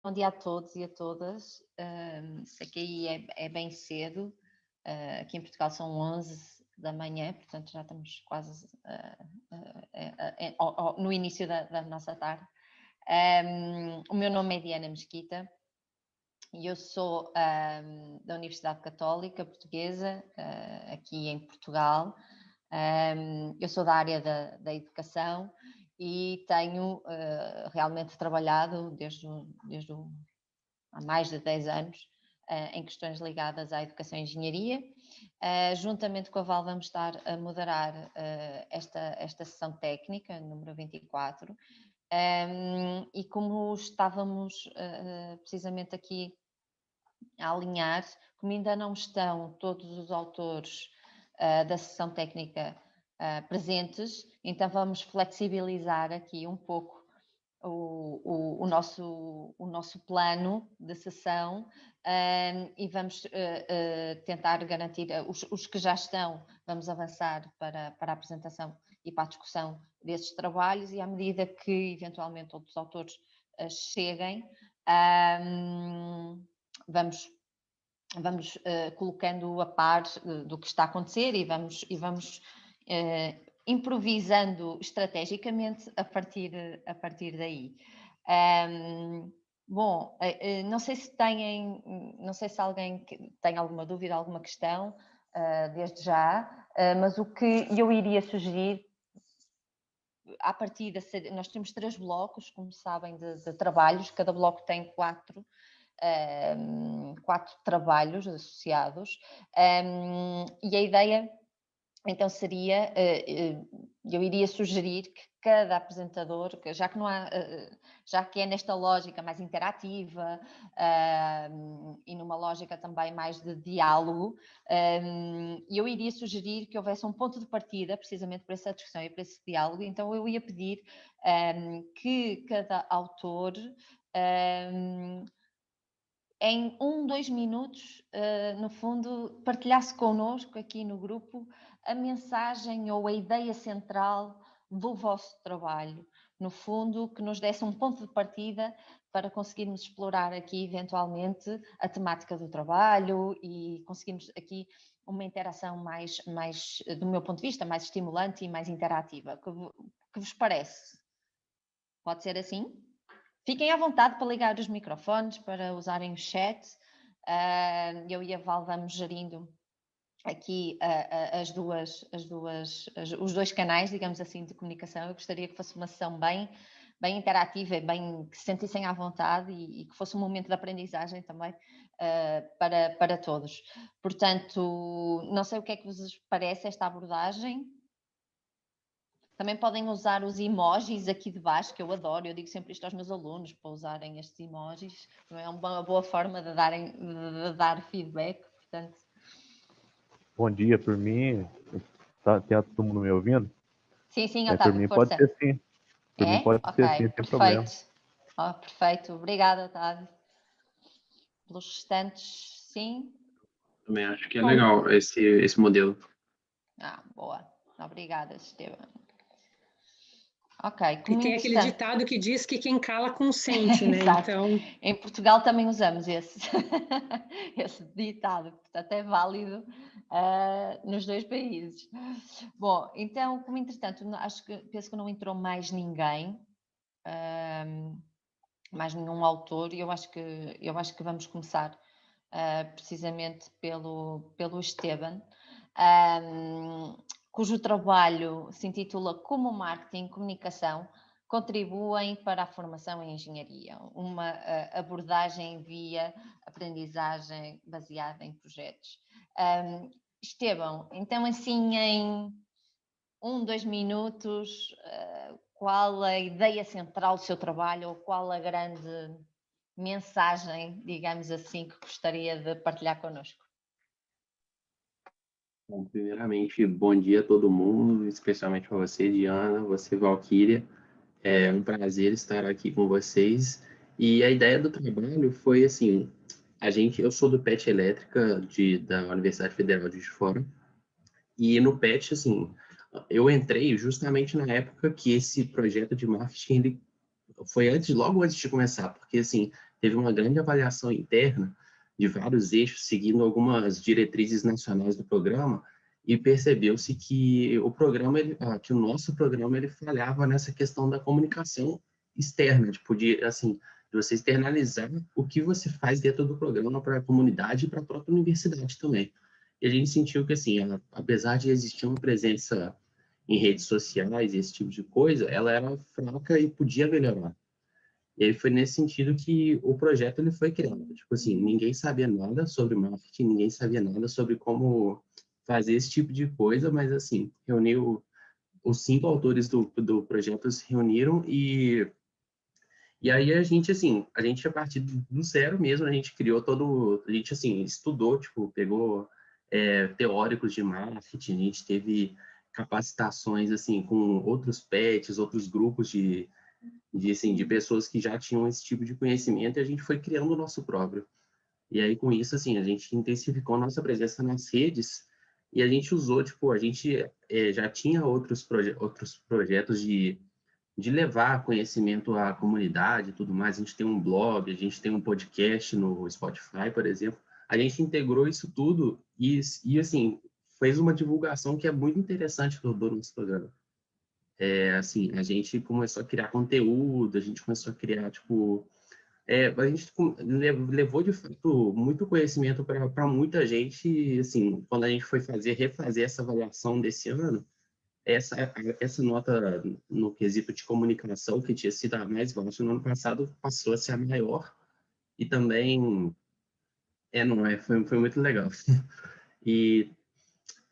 Bom dia a todos e a todas. Sei que aí é bem cedo. Aqui em Portugal são 11 da manhã, portanto já estamos quase no início da nossa tarde. O meu nome é Diana Mesquita e eu sou da Universidade Católica Portuguesa, aqui em Portugal. Eu sou da área da educação e tenho realmente trabalhado há mais de 10 anos em questões ligadas à educação e engenharia. Juntamente com a Val vamos estar a moderar esta sessão técnica, número 24, e como estávamos precisamente aqui a alinhar, como ainda não estão todos os autores da sessão técnica presentes, então vamos flexibilizar aqui um pouco o nosso plano de sessão e vamos tentar garantir, os que já estão, vamos avançar para a apresentação e para a discussão desses trabalhos, e à medida que eventualmente outros autores cheguem, vamos colocando a par do que está a acontecer e vamos improvisando estrategicamente a partir daí. Bom, não sei se alguém tem alguma dúvida, alguma questão, desde já, mas o que eu iria sugerir, à partida, nós temos 3 blocos, como sabem, de trabalhos, cada bloco tem 4 trabalhos associados, e a ideia então seria, eu iria sugerir que cada apresentador, já que é nesta lógica mais interativa e numa lógica também mais de diálogo, eu iria sugerir que houvesse um ponto de partida precisamente para essa discussão e para esse diálogo. Então eu ia pedir que cada autor em 2 minutos, no fundo, partilhasse connosco aqui no grupo a mensagem ou a ideia central do vosso trabalho. No fundo, que nos desse um ponto de partida para conseguirmos explorar aqui, eventualmente, a temática do trabalho e conseguirmos aqui uma interação mais, do meu ponto de vista, mais estimulante e mais interativa. Que vos parece? Pode ser assim? Fiquem à vontade para ligar os microfones, para usarem o chat. Eu e a Val vamos gerindo aqui os 2 canais, digamos assim, de comunicação. Eu gostaria que fosse uma sessão bem interativa e que se sentissem à vontade e que fosse um momento de aprendizagem também para todos. Portanto, não sei o que é que vos parece esta abordagem. Também podem usar os emojis aqui de baixo, que eu adoro. Eu digo sempre isto aos meus alunos, para usarem estes emojis. É uma boa forma de dar feedback, portanto. Bom dia, por mim. Tá todo mundo me ouvindo? Sim, Por Otávio, mim força. pode ser sim. Por mim pode ser sim, sem problema. Perfeito. Obrigada, Otávio. Pelos restantes, sim? Também acho que é legal esse modelo. Boa. Obrigada, Esteban. Ok. E tem aquele ditado que diz que quem cala consente, né? Então... Em Portugal também usamos esse ditado, portanto é válido nos 2 países. Bom, então, como entretanto, penso que não entrou mais ninguém, mais nenhum autor, e eu acho que vamos começar precisamente pelo Esteban, cujo trabalho se intitula Como Marketing e Comunicação contribuem para a formação em engenharia, uma abordagem via aprendizagem baseada em projetos. Esteban, então assim em 2 minutos, qual a ideia central do seu trabalho ou qual a grande mensagem, digamos assim, que gostaria de partilhar connosco? Bom, primeiramente, bom dia a todo mundo, especialmente para você, Diana, você, Valquíria. É um prazer estar aqui com vocês. E a ideia do trabalho foi assim, eu sou do PET Elétrica da Universidade Federal de Juiz de Fora. E no PET, assim, eu entrei justamente na época que esse projeto de marketing ele foi logo antes de começar, porque assim, teve uma grande avaliação interna de vários eixos, seguindo algumas diretrizes nacionais do programa, e percebeu-se que que o nosso programa ele falhava nessa questão da comunicação externa, tipo, assim, de você externalizar o que você faz dentro do programa para a comunidade e para a própria universidade também. E a gente sentiu que, assim, apesar de existir uma presença em redes sociais e esse tipo de coisa, ela era fraca e podia melhorar. E aí foi nesse sentido que o projeto ele foi criado. Tipo assim, ninguém sabia nada sobre marketing, ninguém sabia nada sobre como fazer esse tipo de coisa, mas assim, reuniu os 5 autores do projeto se reuniram e aí a gente assim, a gente a partir do zero mesmo, a gente criou a gente assim, estudou, tipo, pegou teóricos de marketing, a gente teve capacitações assim com outros pets, outros grupos de pessoas que já tinham esse tipo de conhecimento e a gente foi criando o nosso próprio. E aí, com isso, assim, a gente intensificou a nossa presença nas redes e a gente usou, tipo, a gente já tinha outros projetos de levar conhecimento à comunidade e tudo mais. A gente tem um blog, a gente tem um podcast no Spotify, por exemplo. A gente integrou isso tudo assim, fez uma divulgação que é muito interessante do nosso programa. Assim, a gente começou a criar conteúdo, a gente começou a criar, tipo, a gente levou de fato muito conhecimento para muita gente, e, assim, quando a gente foi refazer essa avaliação desse ano, essa, essa nota no quesito de comunicação, que tinha sido a mais baixa no ano passado, passou a ser a maior, e também, não é, foi muito legal. E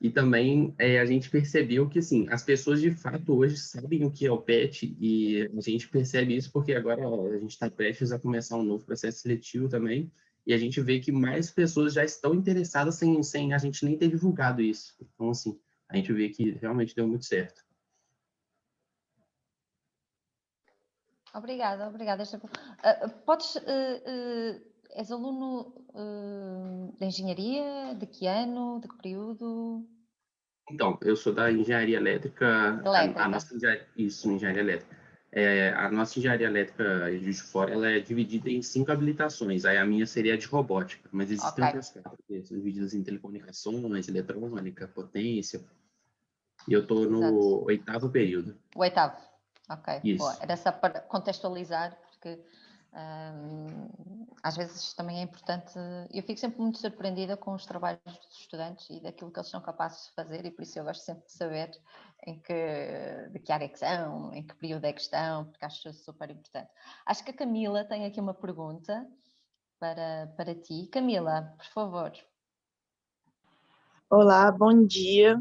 E também a gente percebeu que, assim, as pessoas de fato hoje sabem o que é o PET e a gente percebe isso porque agora a gente está prestes a começar um novo processo seletivo também e a gente vê que mais pessoas já estão interessadas sem a gente nem ter divulgado isso. Então, assim, a gente vê que realmente deu muito certo. Obrigada, obrigada. És aluno de engenharia? De que ano? De que período? Então, eu sou da engenharia elétrica, a Elétrica. nossa engenharia elétrica. A nossa engenharia elétrica de Juiz de Fora, ela é dividida em 5 habilitações. Aí a minha seria de robótica, mas existem Ok. outras cadeiras divididas em telecomunicações, eletrônica, potência. E eu estou Exato. no 8º período. O oitavo. Ok, boa. Isso. Era só para contextualizar, porque às vezes também é importante. Eu fico sempre muito surpreendida com os trabalhos dos estudantes e daquilo que eles são capazes de fazer, e por isso eu gosto sempre de saber de que área é que são, em que período é que estão, porque acho super importante. Acho que a Camila tem aqui uma pergunta para ti. Camila, por favor. Olá, bom dia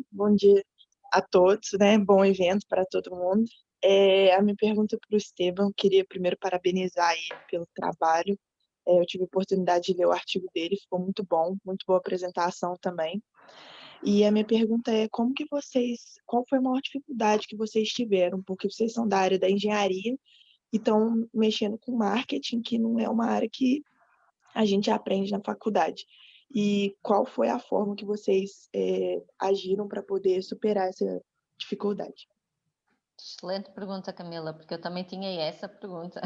a todos, né? Bom evento para todo mundo. A minha pergunta para o Esteban, queria primeiro parabenizar ele pelo trabalho. Eu tive a oportunidade de ler o artigo dele, ficou muito bom, muito boa apresentação também. E a minha pergunta é qual foi a maior dificuldade que vocês tiveram? Porque vocês são da área da engenharia e estão mexendo com marketing, que não é uma área que a gente aprende na faculdade. E qual foi a forma que vocês agiram para poder superar essa dificuldade? Excelente pergunta, Camila, porque eu também tinha essa pergunta.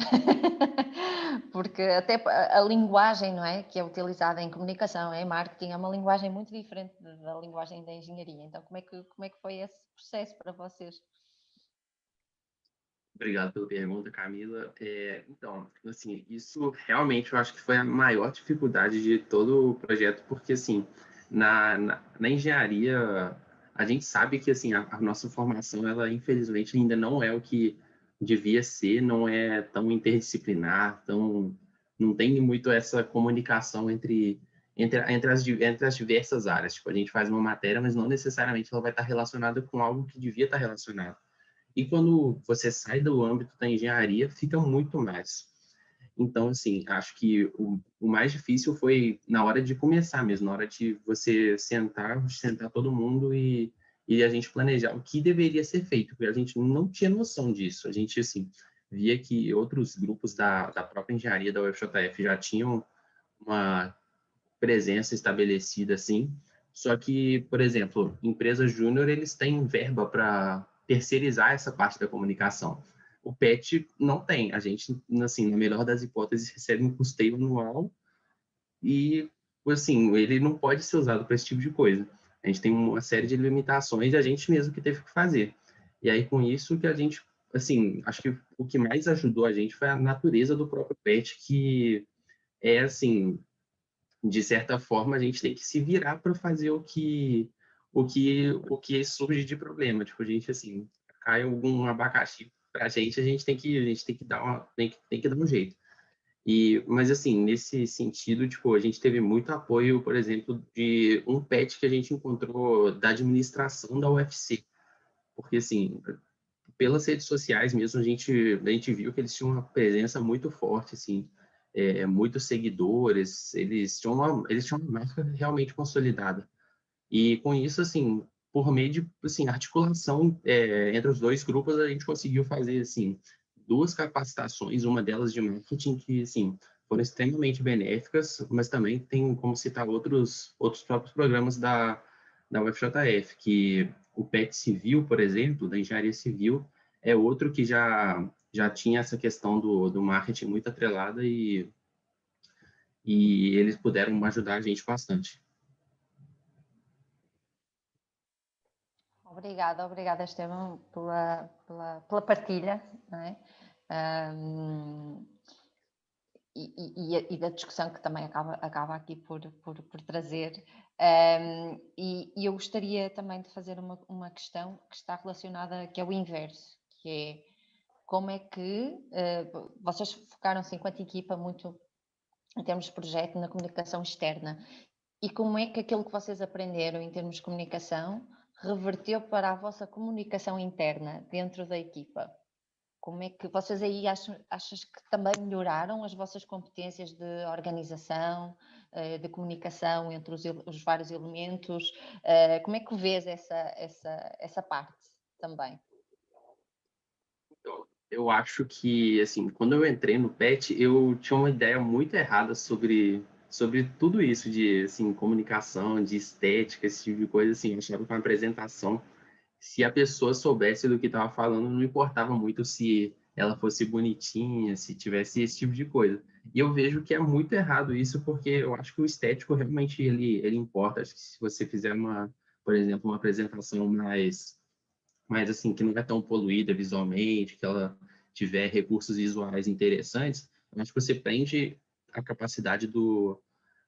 Porque até a linguagem, não é, que é utilizada em comunicação, em marketing, é uma linguagem muito diferente da linguagem da engenharia. Então, como é que foi esse processo para vocês? Obrigado pela pergunta, Camila. Então, assim, isso realmente eu acho que foi a maior dificuldade de todo o projeto, porque, assim, na engenharia, a gente sabe que, assim, a nossa formação, ela, infelizmente, ainda não é o que devia ser, não é tão interdisciplinar, não tem muito essa comunicação entre as diversas áreas. Tipo, a gente faz uma matéria, mas não necessariamente ela vai estar relacionada com algo que devia estar relacionado. E quando você sai do âmbito da engenharia, fica muito mais. Então, assim, acho que o mais difícil foi na hora de começar mesmo, na hora de você sentar todo mundo e a gente planejar o que deveria ser feito, porque a gente não tinha noção disso. A gente, assim, via que outros grupos da própria engenharia da UFJF já tinham uma presença estabelecida, assim, só que, por exemplo, empresas júnior, eles têm verba para terceirizar essa parte da comunicação. o PET não tem. A gente, assim, na melhor das hipóteses, recebe um custeio anual e, assim, ele não pode ser usado para esse tipo de coisa. A gente tem uma série de limitações e a gente mesmo que teve que fazer. E aí, com isso, que a gente, assim, acho que o que mais ajudou a gente foi a natureza do próprio PET, que é, assim, de certa forma, a gente tem que se virar para fazer o que surge de problema. Tipo, a gente, assim, cai algum abacaxi para a gente tem que dar um jeito. Mas assim, nesse sentido, tipo, a gente teve muito apoio, por exemplo, de um PET que a gente encontrou da administração da UFC, porque assim, pelas redes sociais mesmo, a gente viu que eles tinham uma presença muito forte, assim, muitos seguidores, eles tinham uma marca realmente consolidada. E com isso, assim, por meio de assim, articulação entre os dois grupos, a gente conseguiu fazer assim, duas capacitações, uma delas de marketing, que assim, foram extremamente benéficas, mas também tem como citar outros próprios programas da UFJF, que o PET Civil, por exemplo, da engenharia civil, é outro que já tinha essa questão do marketing muito atrelada e eles puderam ajudar a gente bastante. Obrigada, Esteban, pela partilha, não é? E da discussão que também acaba aqui por trazer. E eu gostaria também de fazer uma questão que está relacionada, que é o inverso, que é como é que vocês focaram-se enquanto equipa muito em termos de projeto na comunicação externa, e como é que aquilo que vocês aprenderam em termos de comunicação reverteu para a vossa comunicação interna dentro da equipa? Como é que vocês aí achas que também melhoraram as vossas competências de organização, de comunicação entre os vários elementos? Como é que vês essa parte também? Eu acho que, assim, quando eu entrei no PET, eu tinha uma ideia muito errada sobre tudo isso de, assim, comunicação, de estética, esse tipo de coisa, assim. Eu achava que uma apresentação, se a pessoa soubesse do que estava falando, não importava muito se ela fosse bonitinha, se tivesse esse tipo de coisa. E eu vejo que é muito errado isso, porque eu acho que o estético realmente ele importa. Acho que se você fizer por exemplo, uma apresentação mais assim, que não é tão poluída visualmente, que ela tiver recursos visuais interessantes, eu acho que você prende a capacidade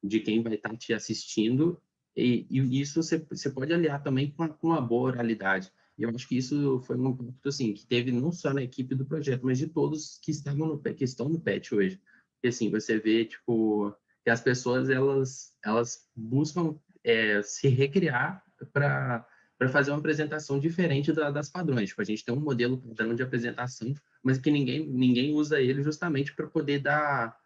de quem vai estar te assistindo, e isso você pode aliar também com uma boa oralidade. E eu acho que isso foi um ponto assim, que teve não só na equipe do projeto, mas de todos que estão no PET hoje. Porque assim, você vê, tipo, que as pessoas, elas buscam se recriar para fazer uma apresentação diferente das padrões. Tipo, a gente tem um modelo padrão de apresentação, mas que ninguém usa ele justamente para poder dar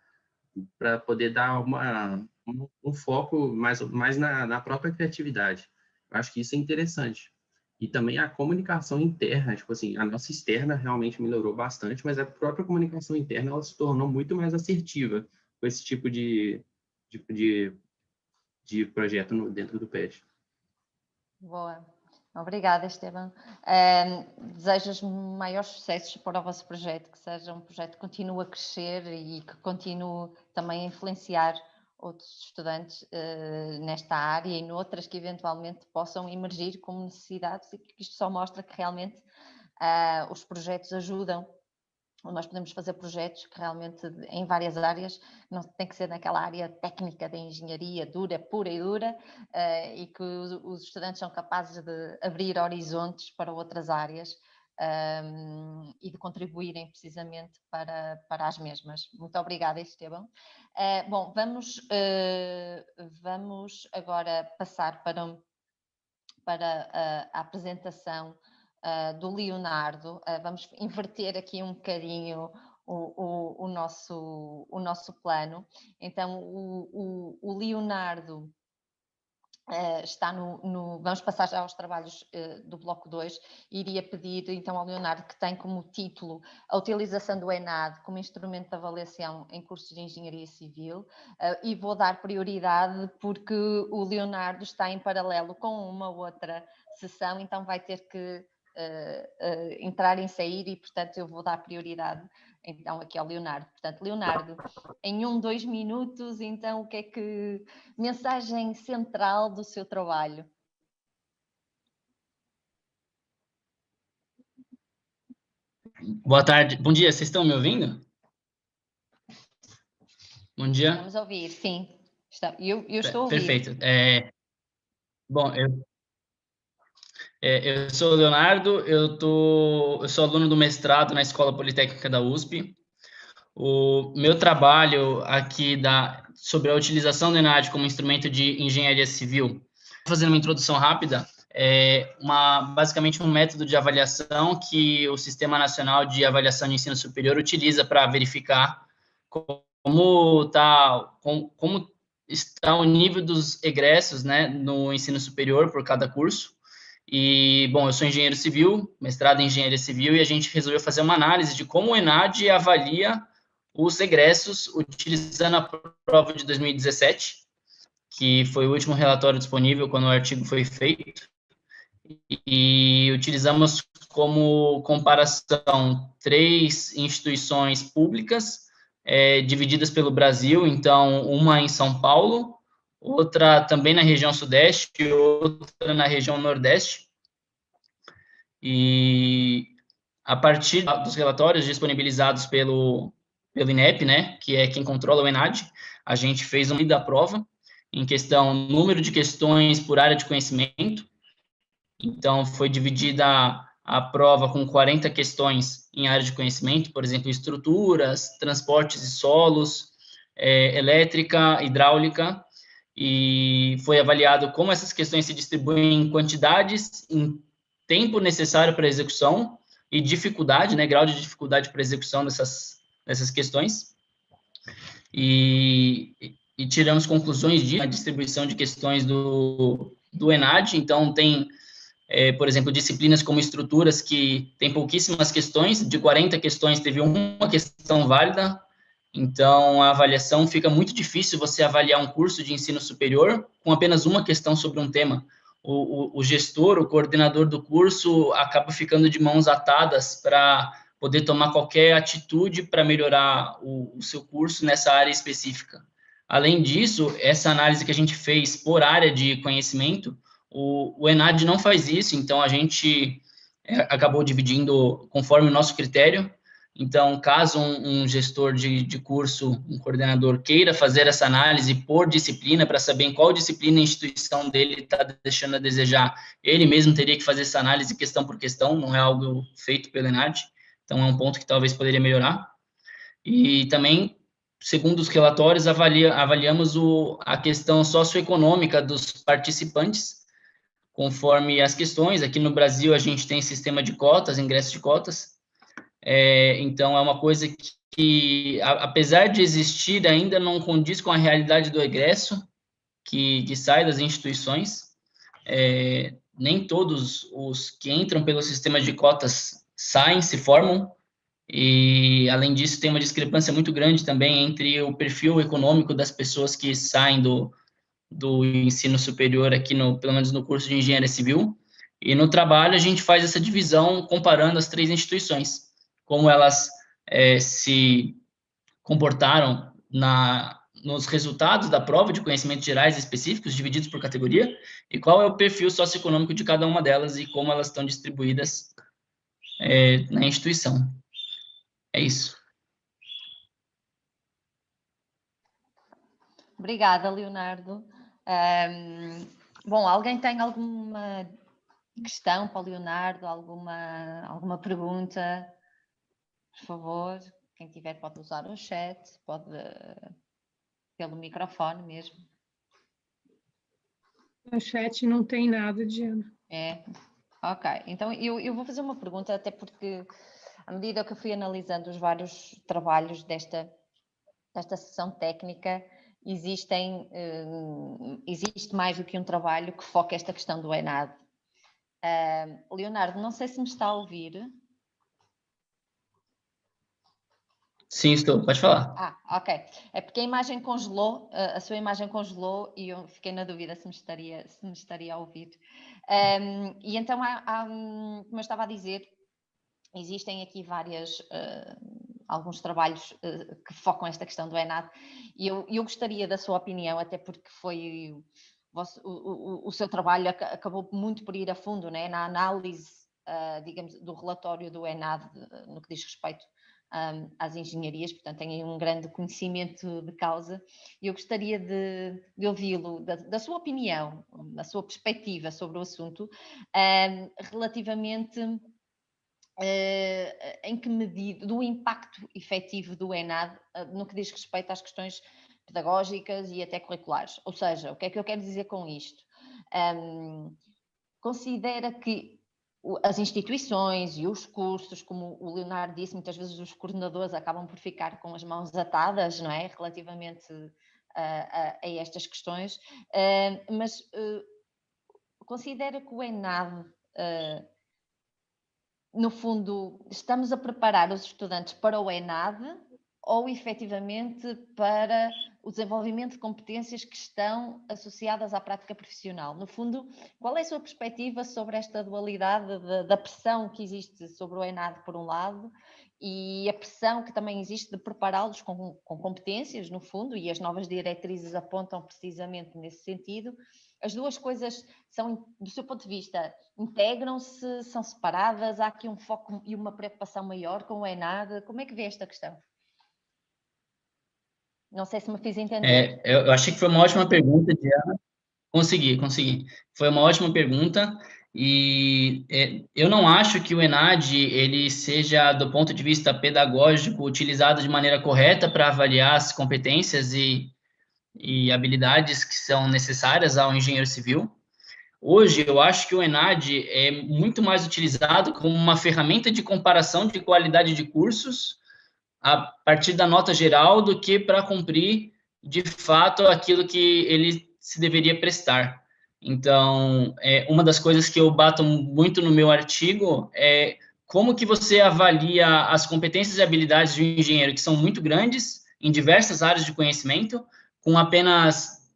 um foco mais na própria criatividade. Eu acho que isso é interessante. E também a comunicação interna, tipo assim, a nossa externa realmente melhorou bastante, mas a própria comunicação interna ela se tornou muito mais assertiva com esse tipo de projeto dentro do PET. Boa. Obrigada, Esteban. Desejo os maiores sucessos para o vosso projeto, que seja um projeto que continue a crescer e que continue também a influenciar outros estudantes nesta área e noutras que eventualmente possam emergir como necessidades, e que isto só mostra que realmente os projetos ajudam. Nós podemos fazer projetos que realmente em várias áreas, não tem que ser naquela área técnica da engenharia dura, pura e dura, e que os estudantes são capazes de abrir horizontes para outras áreas e de contribuírem precisamente para as mesmas. Muito obrigada, Esteban. Bom, vamos agora passar para a apresentação do Leonardo. Vamos inverter aqui um bocadinho o nosso plano. Então, o Leonardo está vamos passar já aos trabalhos do bloco 2. Iria pedir então ao Leonardo, que tem como título a utilização do ENAD como instrumento de avaliação em cursos de engenharia civil, e vou dar prioridade porque o Leonardo está em paralelo com uma outra sessão, então vai ter que entrar e sair, e portanto eu vou dar prioridade então aqui ao Leonardo. Portanto, Leonardo, em 2 minutos, então o que é que mensagem central do seu trabalho? Boa tarde, bom dia, vocês estão me ouvindo? Bom dia. Estamos a ouvir, sim. Eu estou a ouvir. Perfeito. Bom, eu sou o Leonardo, eu sou aluno do mestrado na Escola Politécnica da USP. O meu trabalho aqui sobre a utilização do ENAD como instrumento de engenharia civil, fazendo uma introdução rápida, basicamente um método de avaliação que o Sistema Nacional de Avaliação de Ensino Superior utiliza para verificar como está o nível dos egressos, né, no ensino superior por cada curso. E, bom, eu sou engenheiro civil, mestrado em engenharia civil, e a gente resolveu fazer uma análise de como o ENAD avalia os egressos utilizando a prova de 2017, que foi o último relatório disponível quando o artigo foi feito, e utilizamos como comparação 3 instituições públicas divididas pelo Brasil, então uma em São Paulo, outra também na região sudeste e outra na região nordeste. E a partir dos relatórios disponibilizados pelo INEP, né, que é quem controla o ENAD, a gente fez uma da prova em questão número de questões por área de conhecimento. Então, foi dividida a prova com 40 questões em área de conhecimento, por exemplo, estruturas, transportes e solos, elétrica, hidráulica, e foi avaliado como essas questões se distribuem em quantidades, em tempo necessário para execução e dificuldade, né, grau de dificuldade para execução dessas questões. E tiramos conclusões de distribuição de questões do ENAD. Então, tem, por exemplo, disciplinas como estruturas que tem pouquíssimas questões, de 40 questões teve uma questão válida. Então, a avaliação fica muito difícil você avaliar um curso de ensino superior com apenas uma questão sobre um tema. O gestor, o coordenador do curso, acaba ficando de mãos atadas para poder tomar qualquer atitude para melhorar o seu curso nessa área específica. Além disso, essa análise que a gente fez por área de conhecimento, o ENAD não faz isso, então a gente acabou dividindo conforme o nosso critério. Então, caso um gestor de curso, um coordenador, queira fazer essa análise por disciplina, para saber em qual disciplina a instituição dele está deixando a desejar, ele mesmo teria que fazer essa análise questão por questão, não é algo feito pelo ENAD, então é um ponto que talvez poderia melhorar. E também, segundo os relatórios, avaliamos a questão socioeconômica dos participantes, conforme as questões. Aqui no Brasil, a gente tem sistema de cotas, ingresso de cotas. Então, é uma coisa que, apesar de existir, ainda não condiz com a realidade do egresso que sai das instituições. Nem todos os que entram pelo sistema de cotas saem, se formam, e, além disso, tem uma discrepância muito grande também entre o perfil econômico das pessoas que saem do ensino superior aqui, pelo menos no curso de engenharia civil, e no trabalho a gente faz essa divisão comparando as 3 instituições, como elas se comportaram nos resultados da prova de conhecimentos gerais específicos, divididos por categoria, e qual é o perfil socioeconômico de cada uma delas e como elas estão distribuídas na instituição. É isso. Obrigada, Leonardo. Bom, alguém tem alguma questão para o Leonardo? Alguma pergunta? Por favor, quem tiver pode usar o chat, pode pelo microfone mesmo. No chat não tem nada, Diana. Ok. Então eu vou fazer uma pergunta, até porque à medida que eu fui analisando os vários trabalhos desta sessão técnica, existe mais do que um trabalho que foca esta questão do ENAD. Leonardo, não sei se me está a ouvir. Sim, estou. Pode falar. Ok. É porque a imagem congelou, a sua imagem congelou e eu fiquei na dúvida se me estaria a ouvir. E então, como eu estava a dizer, existem aqui alguns trabalhos que focam esta questão do ENAD e eu gostaria da sua opinião, até porque foi o seu trabalho acabou muito por ir a fundo, né, na análise, digamos, do relatório do ENAD no que diz respeito às engenharias, portanto tem um grande conhecimento de causa e eu gostaria de ouvi-lo, da sua opinião, da sua perspectiva sobre o assunto, relativamente em que medida, do impacto efetivo do ENAD no que diz respeito às questões pedagógicas e até curriculares. Ou seja, o que é que eu quero dizer com isto? Considera que as instituições e os cursos, como o Leonardo disse, muitas vezes os coordenadores acabam por ficar com as mãos atadas, não é? Relativamente a estas questões, mas considera que o ENAD no fundo, estamos a preparar os estudantes para o ENAD ou efetivamente para o desenvolvimento de competências que estão associadas à prática profissional? No fundo, qual é a sua perspectiva sobre esta dualidade da pressão que existe sobre o ENAD, por um lado, e a pressão que também existe de prepará-los com competências, no fundo, e as novas diretrizes apontam precisamente nesse sentido? As duas coisas são, do seu ponto de vista, integram-se, são separadas? Há aqui um foco e uma preocupação maior com o ENAD? Como é que vê esta questão? Não sei se me fiz entender. Eu achei que foi uma ótima pergunta, Diana. Consegui. Foi uma ótima pergunta e eu não acho que o ENAD ele seja, do ponto de vista pedagógico, utilizado de maneira correta para avaliar as competências e habilidades que são necessárias ao engenheiro civil. Hoje, eu acho que o ENAD é muito mais utilizado como uma ferramenta de comparação de qualidade de cursos a partir da nota geral do que para cumprir, de fato, aquilo que ele se deveria prestar. Então, uma das coisas que eu bato muito no meu artigo é como que você avalia as competências e habilidades de um engenheiro que são muito grandes em diversas áreas de conhecimento, com apenas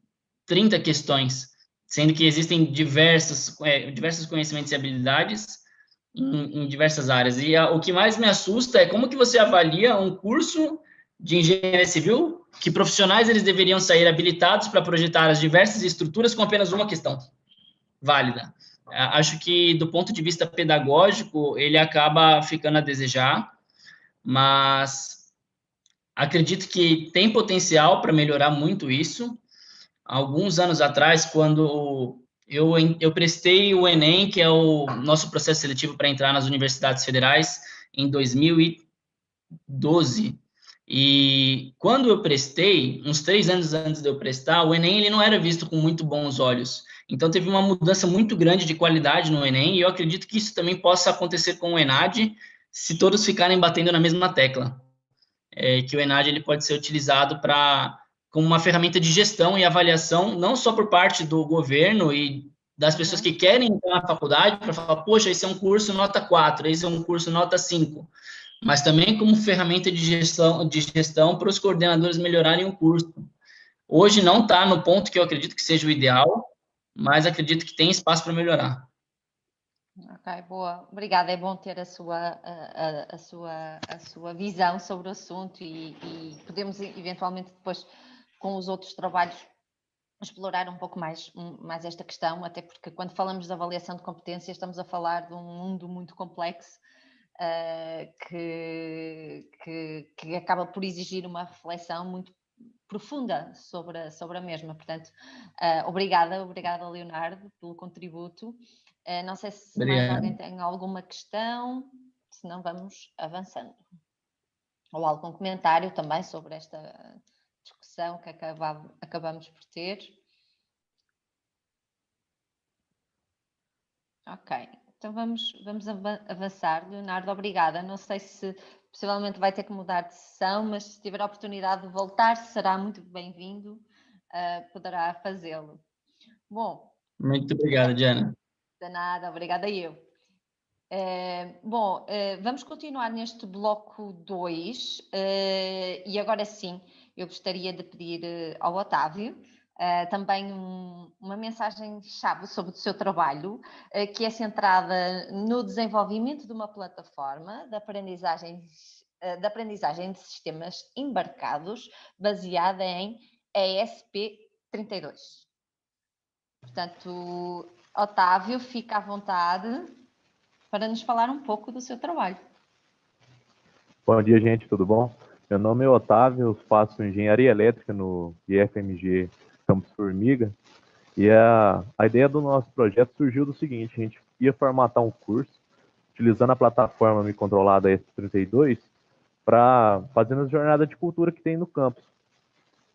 30 questões, sendo que existem diversos conhecimentos e habilidades em diversas áreas. E o que mais me assusta é como que você avalia um curso de engenharia civil que profissionais eles deveriam sair habilitados para projetar as diversas estruturas com apenas uma questão válida. Acho que, do ponto de vista pedagógico, ele acaba ficando a desejar, mas acredito que tem potencial para melhorar muito isso. Alguns anos atrás, quando eu prestei o Enem, que é o nosso processo seletivo para entrar nas universidades federais, em 2012. E quando eu prestei, uns 3 anos antes de eu prestar, o Enem ele não era visto com muito bons olhos. Então, teve uma mudança muito grande de qualidade no Enem, e eu acredito que isso também possa acontecer com o ENAD, se todos ficarem batendo na mesma tecla. Que o ENAD ele pode ser utilizado como uma ferramenta de gestão e avaliação, não só por parte do governo e das pessoas que querem entrar na faculdade, para falar, poxa, esse é um curso nota 4, esse é um curso nota 5, mas também como ferramenta de gestão para os coordenadores melhorarem o curso. Hoje não está no ponto que eu acredito que seja o ideal, mas acredito que tem espaço para melhorar. Ok, boa. Obrigada. É bom ter a sua visão sobre o assunto e podemos eventualmente depois, com os outros trabalhos, explorar um pouco mais esta questão, até porque quando falamos de avaliação de competências estamos a falar de um mundo muito complexo que acaba por exigir uma reflexão muito profunda sobre a mesma. Portanto, obrigada, Leonardo, pelo contributo. Não sei se mais alguém tem alguma questão, se não vamos avançando. Ou algum comentário também sobre esta discussão que acabamos por ter. Ok, então vamos avançar. Leonardo, obrigada. Não sei se possivelmente vai ter que mudar de sessão, mas se tiver a oportunidade de voltar, será muito bem-vindo, poderá fazê-lo. Bom. Muito obrigado, Diana. De nada, obrigada eu. Bom, vamos continuar neste bloco 2 e agora sim, eu gostaria de pedir ao Otávio também uma mensagem-chave sobre o seu trabalho, que é centrada no desenvolvimento de uma plataforma de aprendizagem de sistemas embarcados baseada em ESP32. Portanto, Otávio, fica à vontade para nos falar um pouco do seu trabalho. Bom dia, gente, tudo bom? Meu nome é Otávio, eu faço engenharia elétrica no IFMG Campus Formiga, e a ideia do nosso projeto surgiu do seguinte: a gente ia formatar um curso utilizando a plataforma Me Controlada ESP32 para fazer as jornadas de cultura que tem no campus.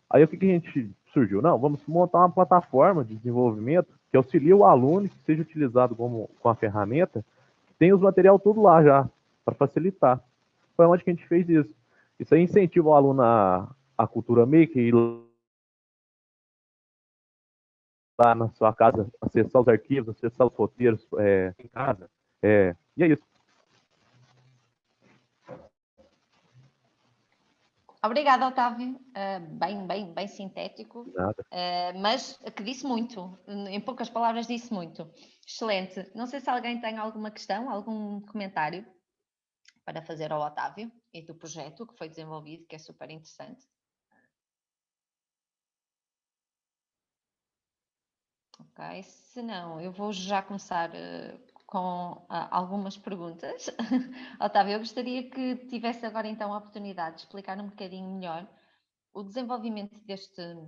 Aí o que a gente surgiu? Não, vamos montar uma plataforma de desenvolvimento que auxilie o aluno, que seja utilizado com a ferramenta, que tem os materiais tudo lá já, para facilitar. Foi onde que a gente fez isso. Isso aí incentiva o aluno a cultura maker, ir lá na sua casa, acessar os arquivos, acessar os roteiros em casa. E é isso. Obrigada, Otávio. Bem sintético, Nada. mas que disse muito. Em poucas palavras, disse muito. Excelente. Não sei se alguém tem alguma questão, algum comentário para fazer ao Otávio e do projeto que foi desenvolvido, que é super interessante. Ok, se não, eu vou já começar com algumas perguntas. Otávio, eu gostaria que tivesse agora então a oportunidade de explicar um bocadinho melhor o desenvolvimento deste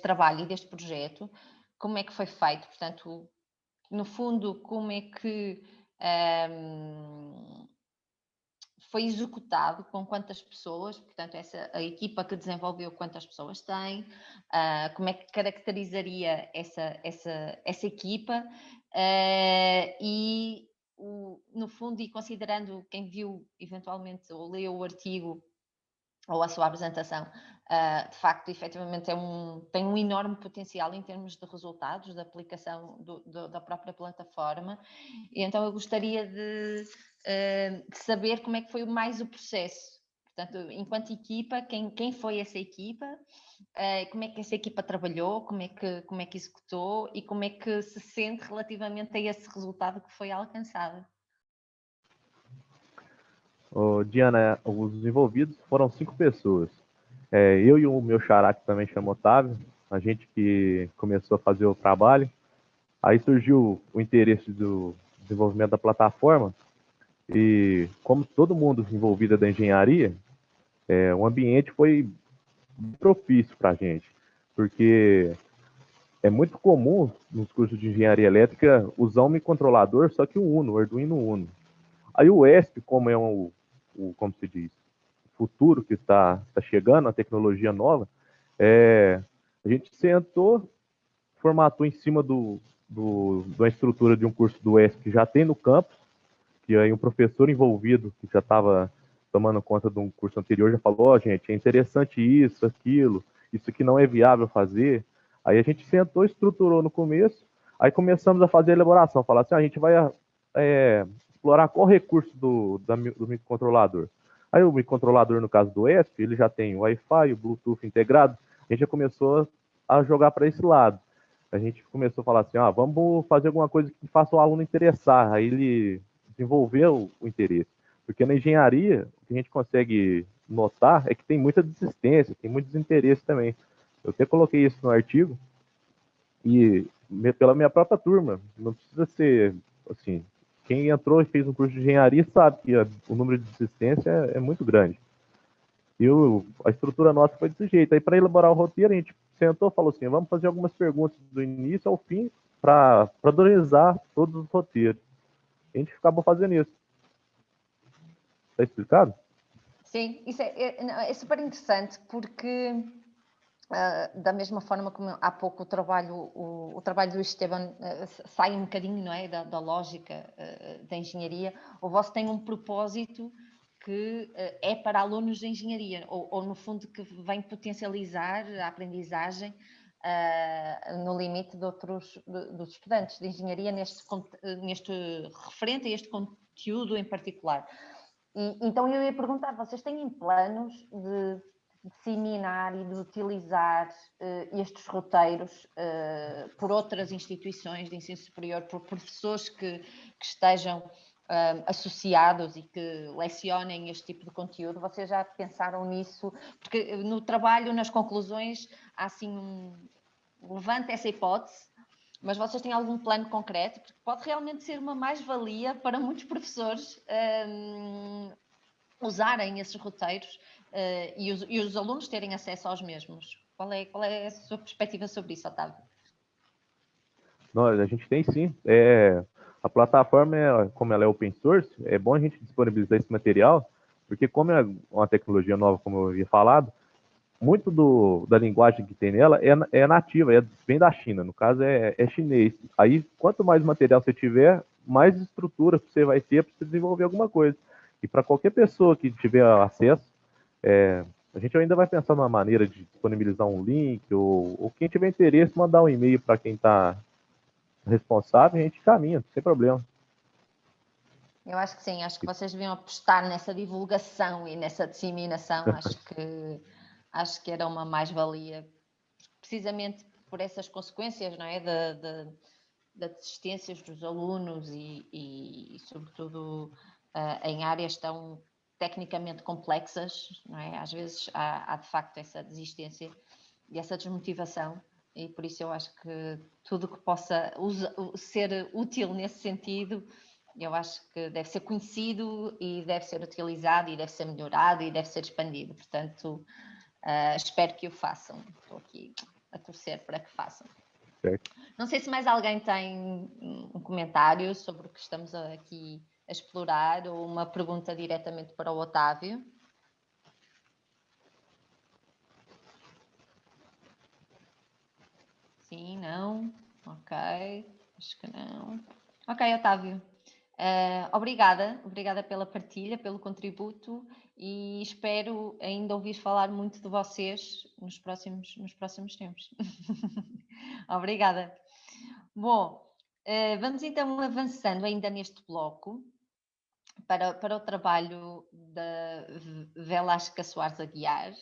trabalho e deste projeto, como é que foi feito, portanto, no fundo, como é que foi executado, com quantas pessoas, portanto, a equipa que desenvolveu, quantas pessoas tem, como é que caracterizaria essa equipa e, no fundo, e considerando quem viu eventualmente ou leu o artigo ou a sua apresentação, de facto, efetivamente tem um enorme potencial em termos de resultados, da aplicação da própria plataforma, e então eu gostaria de saber como é que foi mais o processo. Portanto, enquanto equipa, quem foi essa equipa, como é que essa equipa trabalhou, como é que executou e como é que se sente relativamente a esse resultado que foi alcançado. Diana, os envolvidos foram 5 pessoas. Eu e o meu xará, que também chama Otávio, a gente que começou a fazer o trabalho. Aí surgiu o interesse do desenvolvimento da plataforma e, como todo mundo envolvido da engenharia, o ambiente foi propício para a gente, porque é muito comum nos cursos de engenharia elétrica usar um microcontrolador, só que o Uno, o Arduino Uno. Aí o ESP, como é como se diz, futuro que está chegando, a tecnologia nova, a gente sentou, formatou em cima da estrutura de um curso do ESP que já tem no campus, que aí um professor envolvido, que já estava tomando conta de um curso anterior, já falou, gente, é interessante isso, aquilo, isso aqui não é viável fazer. Aí a gente sentou, estruturou no começo, aí começamos a fazer a elaboração, falar assim, a gente vai explorar qual recurso do microcontrolador. Aí o microcontrolador, no caso do ESP, ele já tem o Wi-Fi, o Bluetooth integrado, a gente já começou a jogar para esse lado. A gente começou a falar assim, vamos fazer alguma coisa que faça o aluno interessar, aí ele desenvolveu o interesse. Porque na engenharia, o que a gente consegue notar é que tem muita desistência, tem muito desinteresse também. Eu até coloquei isso no artigo, e pela minha própria turma, não precisa ser assim, quem entrou e fez um curso de engenharia sabe que o número de desistência é muito grande. E a estrutura nossa foi desse jeito. Aí, para elaborar o roteiro, a gente sentou e falou assim, vamos fazer algumas perguntas do início ao fim para padronizar todos os roteiros. A gente acabou fazendo isso. Está explicado? Sim, isso é super interessante porque da mesma forma como há pouco o trabalho do Esteban sai um bocadinho, não é, da lógica da engenharia, o vosso tem um propósito que é para alunos de engenharia, ou no fundo que vem potencializar a aprendizagem no limite de dos estudantes de engenharia neste referente a este conteúdo em particular. Então eu ia perguntar, vocês têm planos de disseminar e de utilizar estes roteiros por outras instituições de ensino superior, por professores que estejam associados e que lecionem este tipo de conteúdo? Vocês já pensaram nisso? Porque no trabalho, nas conclusões, há assim levanta essa hipótese, mas vocês têm algum plano concreto? Porque pode realmente ser uma mais-valia para muitos professores usarem esses roteiros e os alunos terem acesso aos mesmos. Qual é a sua perspectiva sobre isso, Otávio? Nós, a gente tem sim. A plataforma, como ela é open source, é bom a gente disponibilizar esse material, porque como é uma tecnologia nova, como eu havia falado, muito da linguagem que tem nela é nativa, vem da China, no caso é chinês. Aí, quanto mais material você tiver, mais estrutura você vai ter para desenvolver alguma coisa. E para qualquer pessoa que tiver acesso, a gente ainda vai pensar numa maneira de disponibilizar um link, ou quem tiver interesse, mandar um e-mail para quem está responsável, e a gente caminha, sem problema. Eu acho que sim, acho que vocês deviam apostar nessa divulgação e nessa disseminação, acho que era uma mais-valia, precisamente por essas consequências, não é? Da desistências dos alunos e sobretudo, em áreas tão tecnicamente complexas, não é? Às vezes há de facto essa desistência e essa desmotivação, e por isso eu acho que tudo que possa ser útil nesse sentido, eu acho que deve ser conhecido e deve ser utilizado e deve ser melhorado e deve ser expandido. Portanto, espero que o façam. Estou aqui a torcer para que façam. Certo. Não sei se mais alguém tem um comentário sobre o que estamos aqui a explorar ou uma pergunta diretamente para o Otávio. Sim, não? Ok, acho que não. Ok, Otávio. Obrigada pela partilha, pelo contributo e espero ainda ouvir falar muito de vocês nos próximos tempos. Obrigada. Bom, vamos então avançando ainda neste bloco para o trabalho da Velasca Soares Aguiar,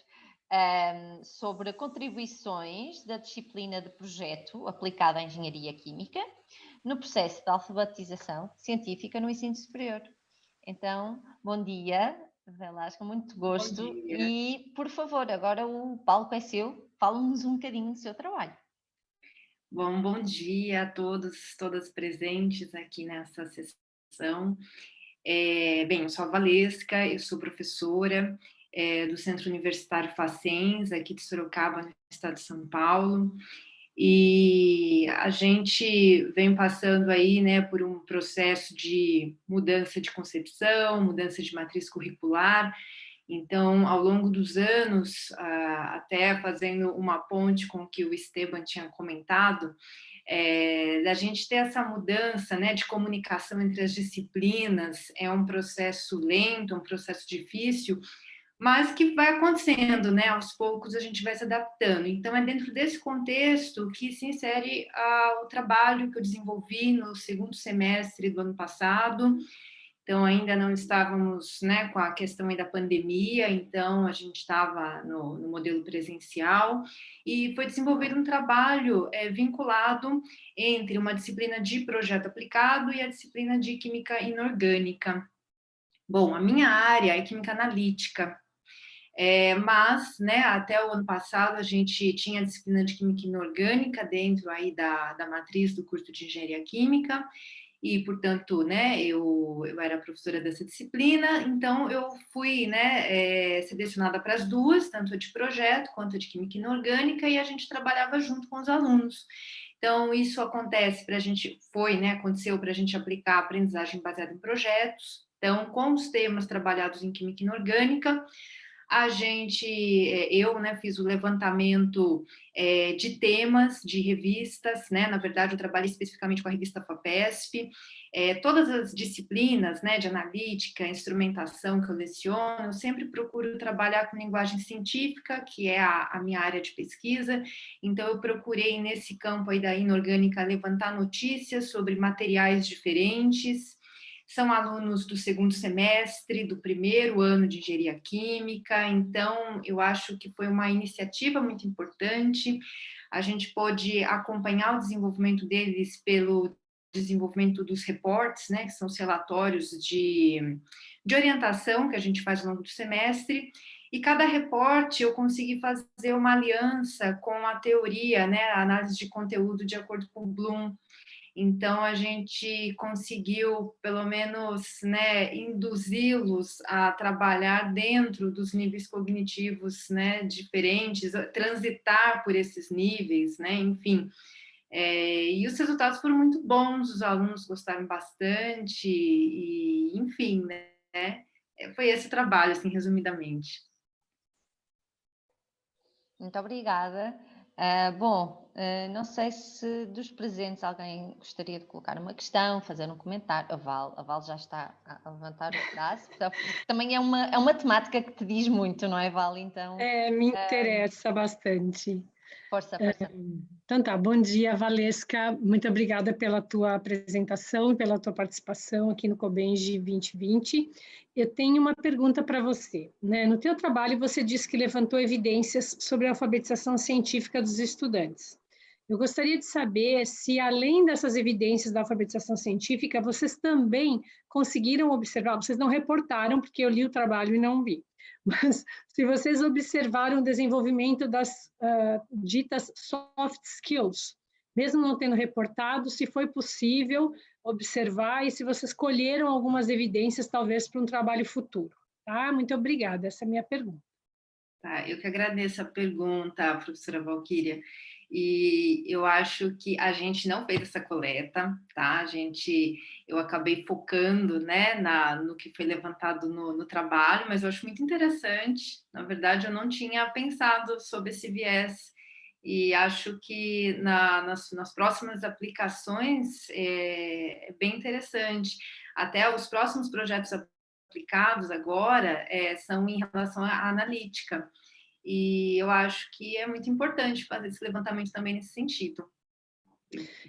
sobre contribuições da disciplina de projeto aplicada à engenharia química no processo de alfabetização científica no ensino superior. Então, bom dia, Velasca, muito gosto. E, por favor, agora o palco é seu, fala-nos um bocadinho do seu trabalho. Bom dia a todos, todas presentes aqui nessa sessão. Bem, eu sou a Valesca, eu sou professora do Centro Universitário Facens, aqui de Sorocaba, no estado de São Paulo, e a gente vem passando aí, né, por um processo de mudança de concepção, mudança de matriz curricular. Então, ao longo dos anos, até fazendo uma ponte com o que o Esteban tinha comentado, da gente ter essa mudança, né, de comunicação entre as disciplinas, é um processo lento, um processo difícil, mas que vai acontecendo, né, aos poucos a gente vai se adaptando. Então, é dentro desse contexto que se insere o trabalho que eu desenvolvi no segundo semestre do ano passado. Então, ainda não estávamos, né, com a questão aí da pandemia, então a gente estava no modelo presencial, e foi desenvolvido um trabalho vinculado entre uma disciplina de projeto aplicado e a disciplina de química inorgânica. Bom, a minha área é química analítica, mas, né, até o ano passado a gente tinha a disciplina de química inorgânica dentro aí da matriz do curso de engenharia química, e, portanto, né, eu era professora dessa disciplina, então eu fui, né, selecionada para as duas, tanto a de projeto quanto a de química inorgânica, e a gente trabalhava junto com os alunos. Então, isso acontece para a gente, aconteceu para a gente aplicar a aprendizagem baseada em projetos. Então, com os temas trabalhados em química inorgânica, eu, né, fiz o levantamento de temas de revistas, né, na verdade eu trabalhei especificamente com a revista FAPESP, Todas as disciplinas, né, de analítica, instrumentação que eu leciono, eu sempre procuro trabalhar com linguagem científica, que é a minha área de pesquisa. Então, eu procurei, nesse campo aí da inorgânica, levantar notícias sobre materiais diferentes. São alunos do segundo semestre, do primeiro ano de engenharia química, então eu acho que foi uma iniciativa muito importante. A gente pôde acompanhar o desenvolvimento deles pelo desenvolvimento dos reportes, né, que são os relatórios de orientação que a gente faz ao longo do semestre, e cada reporte eu consegui fazer uma aliança com a teoria, né, a análise de conteúdo de acordo com Bloom. Então, a gente conseguiu, pelo menos, né, induzi-los a trabalhar dentro dos níveis cognitivos, né, diferentes, transitar por esses níveis, né, enfim. E os resultados foram muito bons, os alunos gostaram bastante, e, enfim, né, foi esse o trabalho, assim, resumidamente. Muito obrigada. Não sei se dos presentes alguém gostaria de colocar uma questão, fazer um comentário. A Val já está a levantar o braço, porque também é uma temática que te diz muito, não é, Val? Então, Me interessa bastante. Força. Então tá, bom dia, Valesca. Muito obrigada pela tua apresentação e pela tua participação aqui no Cobenge 2020. Eu tenho uma pergunta para você, né? No teu trabalho, você disse que levantou evidências sobre a alfabetização científica dos estudantes. Eu gostaria de saber se, além dessas evidências da alfabetização científica, vocês também conseguiram observar, vocês não reportaram, porque eu li o trabalho e não vi, mas se vocês observaram o desenvolvimento das ditas soft skills, mesmo não tendo reportado, se foi possível observar e se vocês colheram algumas evidências, talvez, para um trabalho futuro. Tá? Muito obrigada, essa é a minha pergunta. Tá, eu que agradeço a pergunta, professora Valquíria, e eu acho que a gente não fez essa coleta, tá? Eu acabei focando, né, no que foi levantado no trabalho, mas eu acho muito interessante. Na verdade, eu não tinha pensado sobre esse viés, e acho que nas próximas aplicações é bem interessante. Até os próximos projetos aplicados agora são em relação à analítica. E eu acho que é muito importante fazer esse levantamento também nesse sentido.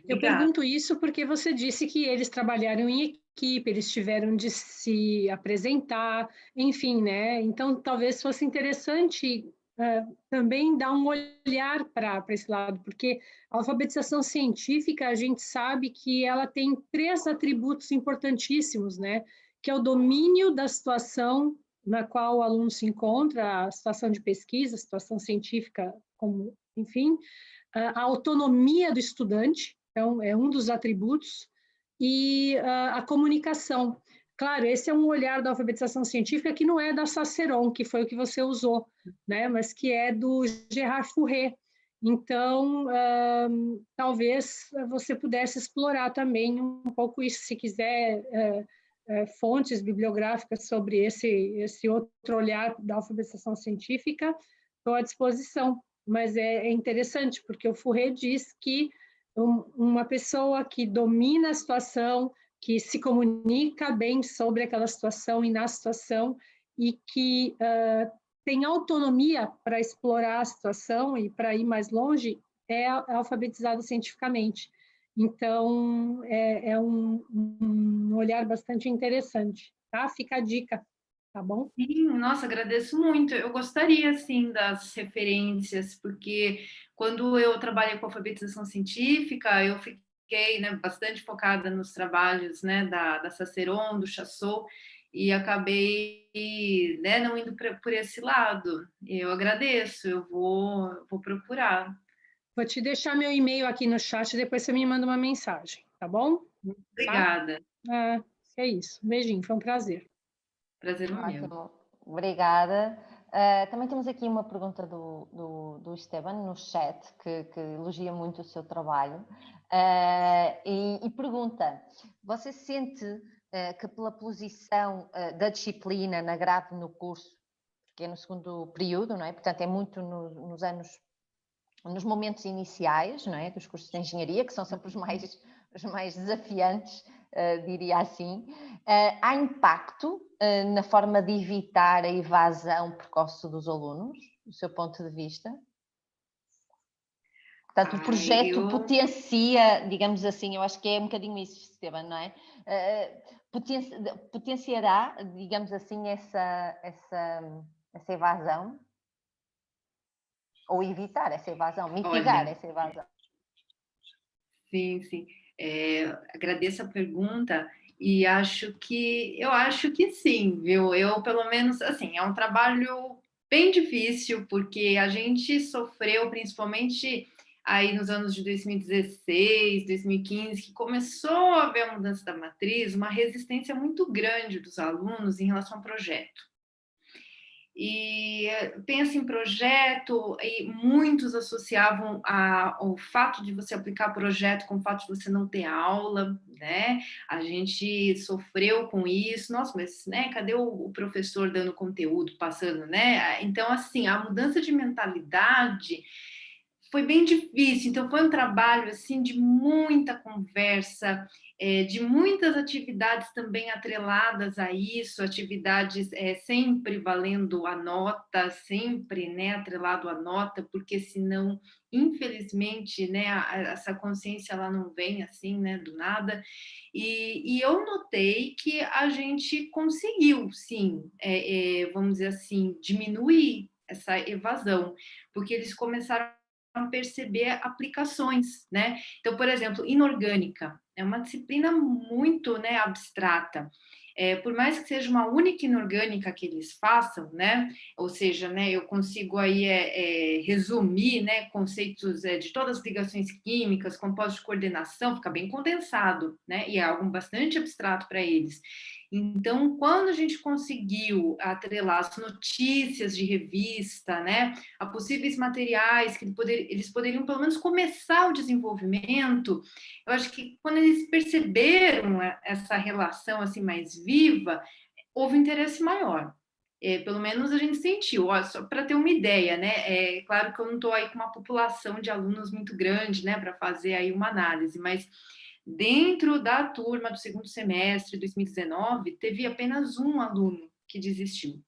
Eu pergunto isso porque você disse que eles trabalharam em equipe, eles tiveram de se apresentar, enfim, né? Então, talvez fosse interessante também dar um olhar para esse lado, porque a alfabetização científica, a gente sabe que ela tem 3 atributos importantíssimos, né? Que é o domínio da situação na qual o aluno se encontra, a situação de pesquisa, a situação científica, como, enfim, a autonomia do estudante, então, é um dos atributos, e a comunicação. Claro, esse é um olhar da alfabetização científica que não é da Saceron, que foi o que você usou, né? Mas que é do Gerard Fourré. Então, talvez você pudesse explorar também um pouco isso, se quiser, fontes bibliográficas sobre esse outro olhar da alfabetização científica, estou à disposição. Mas é interessante, porque o Fourré diz que uma pessoa que domina a situação, que se comunica bem sobre aquela situação e na situação, e que tem autonomia para explorar a situação e para ir mais longe, é alfabetizado cientificamente. Então, é um olhar bastante interessante, tá? Fica a dica, tá bom? Sim, nossa, agradeço muito. Eu gostaria, sim, das referências, porque quando eu trabalhei com alfabetização científica, eu fiquei, né, bastante focada nos trabalhos, né, da Saceron, do Chassot, e acabei, né, não indo por esse lado. Eu agradeço, eu vou procurar. Vou te deixar meu e-mail aqui no chat, depois você me manda uma mensagem, tá bom? Obrigada. Tá? É isso. Um beijinho, foi um prazer. Prazer é meu. Ótimo, obrigada. Também temos aqui uma pergunta do Esteban no chat, que elogia muito o seu trabalho, e pergunta: você sente que pela posição da disciplina na grade no curso, que é no segundo período, não é? Portanto, é muito nos momentos iniciais, não é? Dos cursos de engenharia, que são sempre os mais desafiantes, diria assim. Há impacto na forma de evitar a evasão precoce dos alunos, do seu ponto de vista? Portanto, o projeto potencia, digamos assim, eu acho que é um bocadinho isso, Esteban, não é? Potenciará, digamos assim, essa evasão? Ou evitar essa evasão, mitigar essa evasão? Sim, sim. Agradeço a pergunta e eu acho que sim, viu? Eu, pelo menos, assim, é um trabalho bem difícil, porque a gente sofreu, principalmente aí nos anos de 2016, 2015, que começou a haver a mudança da matriz, uma resistência muito grande dos alunos em relação ao projeto. E pensa em projeto, e muitos associavam o fato de você aplicar projeto com o fato de você não ter aula, né? A gente sofreu com isso, nossa, mas né, cadê o professor dando conteúdo, passando, né? Então, assim, a mudança de mentalidade foi bem difícil, então foi um trabalho assim de muita conversa, de muitas atividades também atreladas a isso, atividades sempre valendo a nota, sempre, né, atrelado à nota, porque senão, infelizmente, né, essa consciência ela não vem assim, né, do nada. E eu notei que a gente conseguiu, sim, vamos dizer assim, diminuir essa evasão, porque eles começaram a perceber aplicações, né? Então, por exemplo, inorgânica é uma disciplina muito, né, abstrata. Por mais que seja uma única inorgânica que eles façam, né? Ou seja, né, eu consigo aí resumir, né, conceitos de todas as ligações químicas, compostos de coordenação, fica bem condensado, né? E é algo bastante abstrato para eles. Então, quando a gente conseguiu atrelar as notícias de revista, né, a possíveis materiais que eles poderiam, pelo menos, começar o desenvolvimento, eu acho que quando eles perceberam essa relação assim mais viva, houve um interesse maior. Pelo menos a gente sentiu, só para ter uma ideia, né? É claro que eu não estou aí com uma população de alunos muito grande, né, para fazer aí uma análise, mas dentro da turma do segundo semestre de 2019, teve apenas um aluno que desistiu.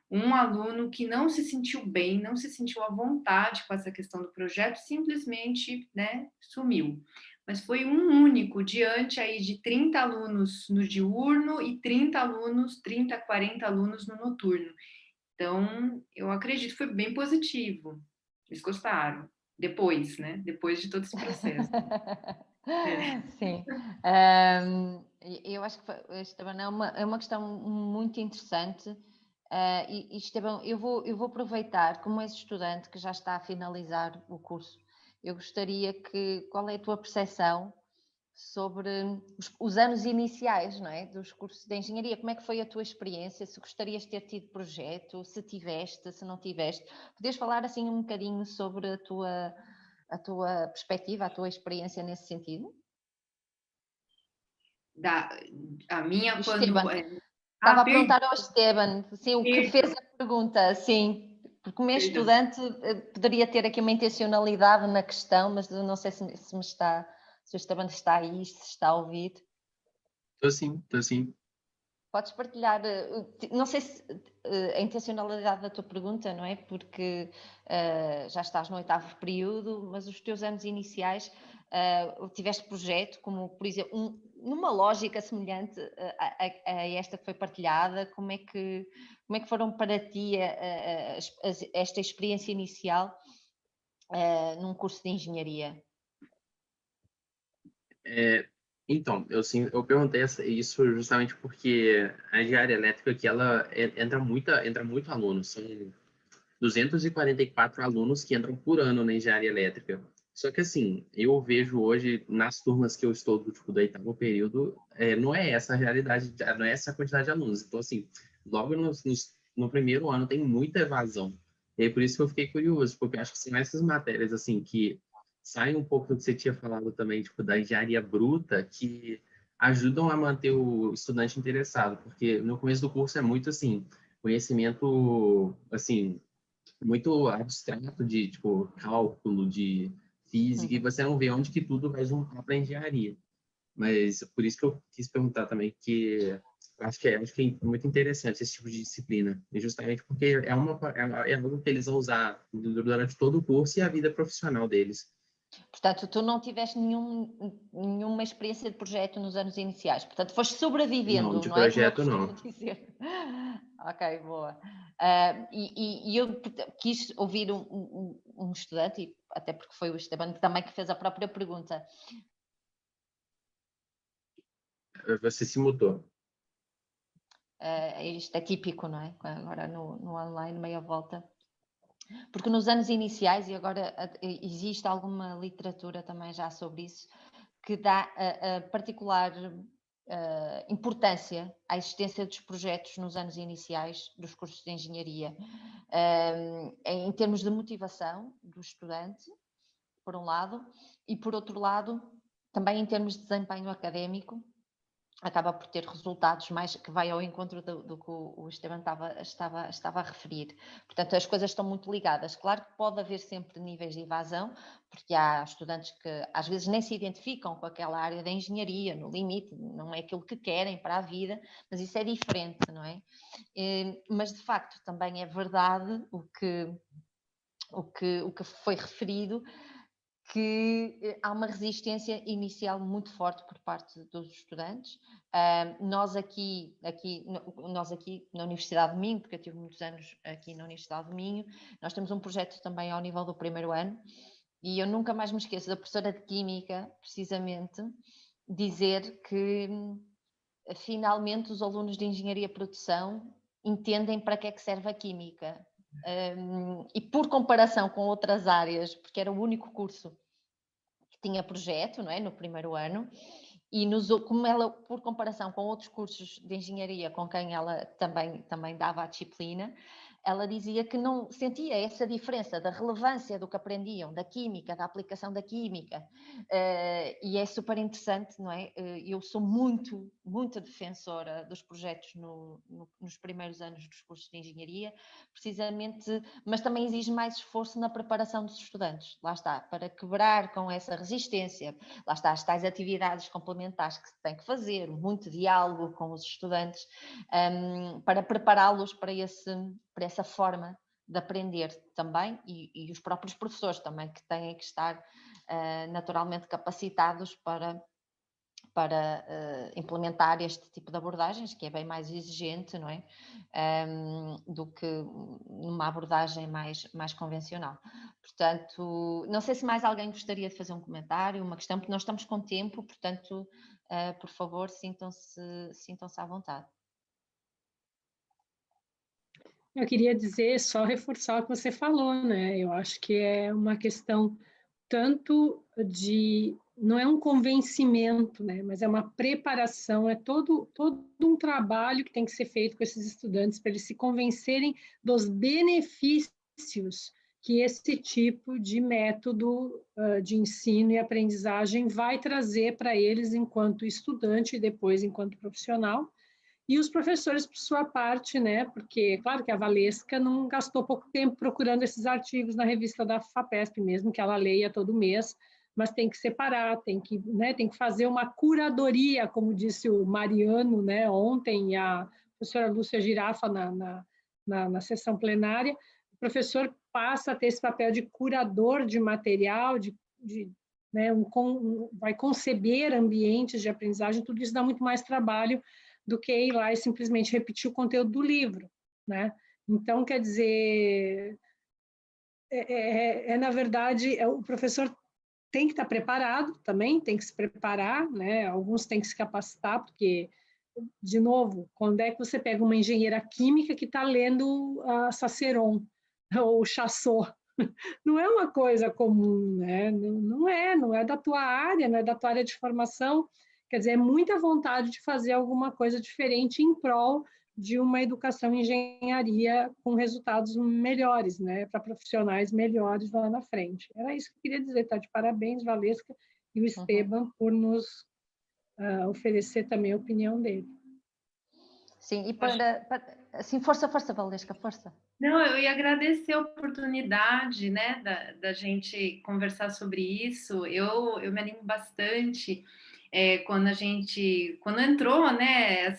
Um aluno que não se sentiu bem, não se sentiu à vontade com essa questão do projeto, simplesmente, né, sumiu. Mas foi um único, diante aí de 30 alunos no diurno e 30 alunos, 30, 40 alunos no noturno. Então, eu acredito que foi bem positivo. Eles gostaram. Depois, né? Depois de todo esse processo. Sim. Eu acho que Esteban, é uma questão muito interessante. E Esteban, eu vou aproveitar, como és estudante que já está a finalizar o curso, eu gostaria qual é a tua percepção sobre os anos iniciais, não é, dos cursos de engenharia? Como é que foi a tua experiência? Se gostarias de ter tido projeto, se tiveste, se não tiveste? Podias falar assim um bocadinho sobre a tua perspectiva, a tua experiência nesse sentido? A minha Esteban, quando... estava a perguntar ao Esteban, sim, o que fez a pergunta, sim, porque como é estudante poderia ter aqui uma intencionalidade na questão, mas eu não sei se o Esteban está aí, se está a ouvir. Estou sim. Podes partilhar, não sei se a intencionalidade da tua pergunta, não é? Porque já estás no 8º período, mas os teus anos iniciais tiveste projeto, como por exemplo, numa lógica semelhante a esta que foi partilhada, como é que foram para ti esta experiência inicial num curso de engenharia? Então, eu perguntei isso justamente porque a engenharia elétrica aqui, ela entra muito aluno, são 244 alunos que entram por ano na engenharia elétrica. Só que, assim, eu vejo hoje, nas turmas que eu estou do 8º período, não é essa a realidade, não é essa a quantidade de alunos. Então, assim, logo no primeiro ano tem muita evasão. E aí, por isso que eu fiquei curioso, porque eu acho que são essas matérias, assim, que saem um pouco do que você tinha falado também, tipo, da engenharia bruta, que ajudam a manter o estudante interessado, porque no começo do curso é muito, assim, conhecimento, assim, muito abstrato de, tipo, cálculo, de física, e você não vê onde que tudo vai juntar para engenharia. Mas por isso que eu quis perguntar também, que acho que é muito interessante esse tipo de disciplina, e justamente porque é algo que eles vão usar durante todo o curso e a vida profissional deles. Portanto, tu não tiveste nenhuma experiência de projeto nos anos iniciais, portanto, foste sobrevivendo, De não é? Como eu projeto, não. costumo dizer. Ok, boa. E eu quis ouvir um estudante, e até porque foi o Esteban também que fez a própria pergunta. Você se mutou. Isto é típico, não é? Agora no online, meia volta. Porque nos anos iniciais, e agora existe alguma literatura também já sobre isso, que dá a particular importância à existência dos projetos nos anos iniciais dos cursos de engenharia, em termos de motivação do estudante, por um lado, e por outro lado, também em termos de desempenho académico, acaba por ter resultados mais que vai ao encontro do que o Esteban estava a referir. Portanto, as coisas estão muito ligadas. Claro que pode haver sempre níveis de evasão, porque há estudantes que às vezes nem se identificam com aquela área da engenharia, no limite, não é aquilo que querem para a vida, mas isso é diferente, não é? Mas, de facto, também é verdade o que foi referido, que há uma resistência inicial muito forte por parte dos estudantes. Nós aqui na Universidade de Minho, porque eu tive muitos anos aqui na Universidade de Minho, nós temos um projeto também ao nível do primeiro ano, e eu nunca mais me esqueço da professora de Química, precisamente, dizer que finalmente os alunos de Engenharia e Produção entendem para que é que serve a Química. E por comparação com outras áreas, porque era o único curso que tinha projeto, não é, no primeiro ano, e como ela, por comparação com outros cursos de engenharia com quem ela também dava a disciplina, ela dizia que não sentia essa diferença da relevância do que aprendiam, da química, da aplicação da química, e é super interessante, não é? Eu sou muito defensora dos projetos nos primeiros anos dos cursos de engenharia, precisamente, mas também exige mais esforço na preparação dos estudantes, lá está, para quebrar com essa resistência, lá está, as tais atividades complementares que se tem que fazer, muito diálogo com os estudantes, para prepará-los para essa forma de aprender também, e os próprios professores também, que têm que estar naturalmente capacitados para implementar este tipo de abordagens, que é bem mais exigente, não é? Do que numa abordagem mais convencional. Portanto, não sei se mais alguém gostaria de fazer um comentário, uma questão, porque nós estamos com tempo, portanto, por favor, sintam-se à vontade. Eu queria dizer, só reforçar o que você falou, né? Eu acho que é uma questão tanto de... Não é um convencimento, né? Mas é uma preparação, é todo um trabalho que tem que ser feito com esses estudantes para eles se convencerem dos benefícios que esse tipo de método de ensino e aprendizagem vai trazer para eles enquanto estudante e depois enquanto profissional. E os professores, por sua parte, né, porque, claro que a Valesca não gastou pouco tempo procurando esses artigos na revista da FAPESP, mesmo que ela leia todo mês, mas tem que separar, tem que fazer uma curadoria, como disse o Mariano, né, ontem, e a professora Lúcia Girafa na sessão plenária. O professor passa a ter esse papel de curador de material, né, vai conceber ambientes de aprendizagem, tudo isso dá muito mais trabalho do que ir lá e simplesmente repetir o conteúdo do livro, né? Então, quer dizer, na verdade, o professor tem que estar preparado também, tem que se preparar, né? Alguns têm que se capacitar, porque, de novo, quando é que você pega uma engenheira química que está lendo a Ciceron ou Chassot? Não é uma coisa comum, né? Não é da tua área, não é da tua área de formação. Quer dizer, é muita vontade de fazer alguma coisa diferente em prol de uma educação em engenharia com resultados melhores, né, para profissionais melhores lá na frente. Era isso que eu queria dizer, tá? De parabéns, Valesca e o Esteban, por nos oferecer também a opinião dele. Sim, e assim, força, Valesca, força. Não, eu ia agradecer a oportunidade, né, da gente conversar sobre isso. Eu me animo bastante. quando entrou, né,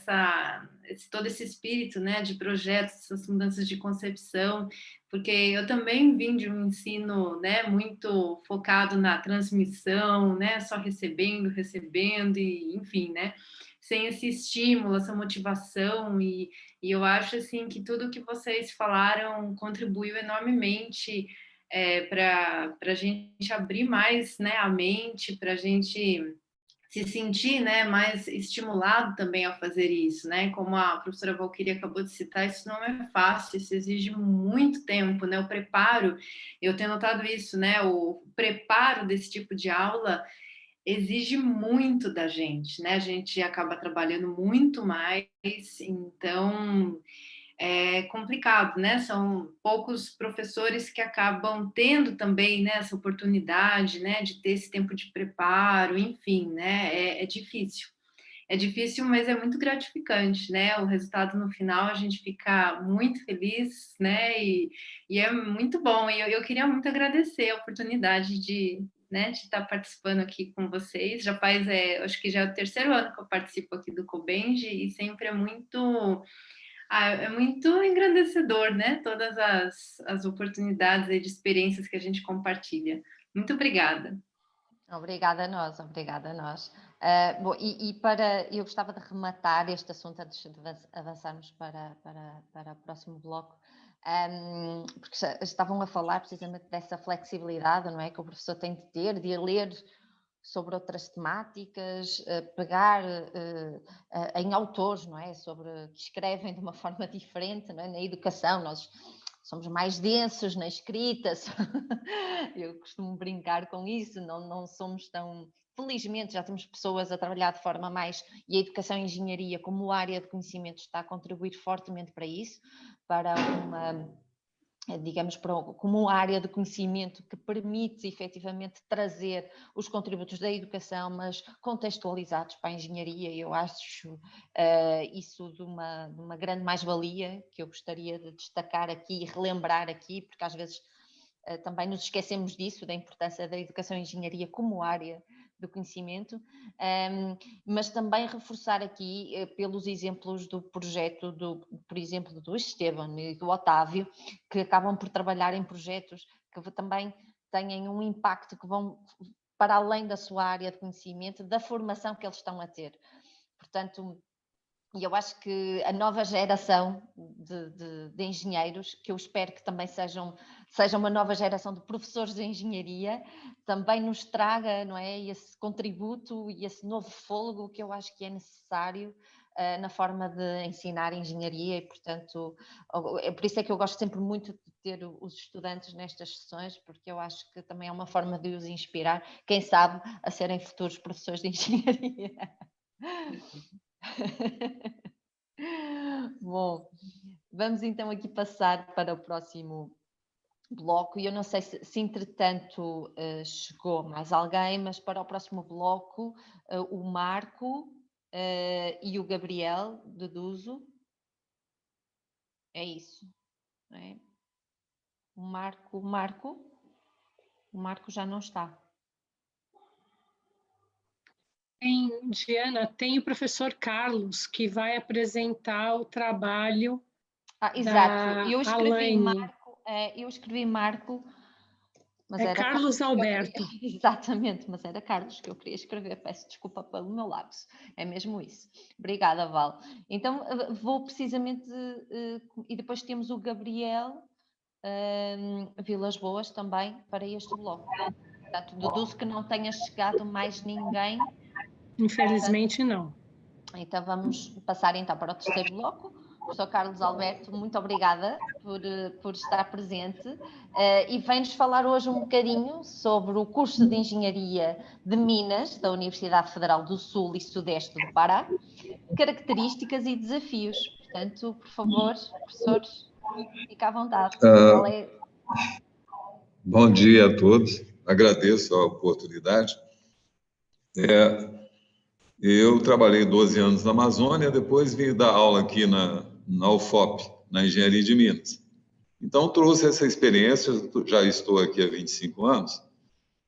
todo esse espírito, né, de projetos, essas mudanças de concepção, porque eu também vim de um ensino, né, muito focado na transmissão, né, só recebendo, e enfim, né, sem esse estímulo, essa motivação, e eu acho, assim, que tudo que vocês falaram contribuiu enormemente para a gente abrir mais, né, a mente, para a gente se sentir, né, mais estimulado também a fazer isso, né? Como a professora Valquíria acabou de citar, isso não é fácil, isso exige muito tempo, né? O preparo, eu tenho notado isso, né? O preparo desse tipo de aula exige muito da gente, né? A gente acaba trabalhando muito mais, então é complicado, né? São poucos professores que acabam tendo também, né, essa oportunidade, né, de ter esse tempo de preparo, enfim, né? É difícil. É difícil, mas é muito gratificante, né? O resultado no final a gente fica muito feliz, né? E é muito bom. E eu queria muito agradecer a oportunidade de estar participando aqui com vocês. Já faz, acho que já é o 3º ano que eu participo aqui do Cobenge e sempre é muito engrandecedor, né? Todas as oportunidades e de experiências que a gente compartilha. Muito obrigada. Obrigada a nós, obrigada a nós. Bom, eu gostava de rematar este assunto antes de avançarmos para o próximo bloco, porque estavam a falar precisamente dessa flexibilidade, não é? Que o professor tem de ter, de ler sobre outras temáticas, pegar em autores, não é? Que escrevem de uma forma diferente, não é? Na educação, nós somos mais densos na escrita, eu costumo brincar com isso, não somos tão... Felizmente já temos pessoas a trabalhar de forma mais... E a educação e a engenharia como área de conhecimento está a contribuir fortemente para isso, para digamos, como área de conhecimento que permite efetivamente trazer os contributos da educação, mas contextualizados para a engenharia. Eu acho isso de uma grande mais-valia que eu gostaria de destacar aqui e relembrar aqui, porque às vezes também nos esquecemos disso, da importância da educação e engenharia como área do conhecimento, mas também reforçar aqui pelos exemplos do projeto, por exemplo, do Esteban e do Otávio, que acabam por trabalhar em projetos que também têm um impacto, que vão para além da sua área de conhecimento, da formação que eles estão a ter. Portanto, e eu acho que a nova geração de engenheiros, que eu espero que também seja uma nova geração de professores de engenharia, também nos traga, não é, esse contributo e esse novo fôlego que eu acho que é necessário na forma de ensinar engenharia. E, portanto, por isso é que eu gosto sempre muito de ter os estudantes nestas sessões, porque eu acho que também é uma forma de os inspirar, quem sabe, a serem futuros professores de engenharia. Bom, vamos então aqui passar para o próximo bloco. E eu não sei se entretanto chegou mais alguém, mas para o próximo bloco o Marco e o Gabriel deduzo. É isso, não é? O Marco já não está. Diana, tem o professor Carlos, que vai apresentar o trabalho exato. Eu escrevi Marco, mas era Carlos Alberto. Exatamente, mas era Carlos que eu queria escrever. Peço desculpa pelo meu lapso. É mesmo isso. Obrigada, Val. Então, vou precisamente... e depois temos o Gabriel Vilas Boas também para este bloco. Portanto, deduzo que não tenha chegado mais ninguém. Infelizmente, não. Então, vamos passar então para o terceiro bloco. Professor Carlos Alberto, muito obrigada por estar presente e vem-nos falar hoje um bocadinho sobre o curso de Engenharia de Minas, da Universidade Federal do Sul e Sudeste do Pará, características e desafios. Portanto, por favor, professor, fique à vontade. Bom dia a todos, agradeço a oportunidade. Eu trabalhei 12 anos na Amazônia, depois vim dar aula aqui na UFOP, na Engenharia de Minas. Então, trouxe essa experiência, já estou aqui há 25 anos,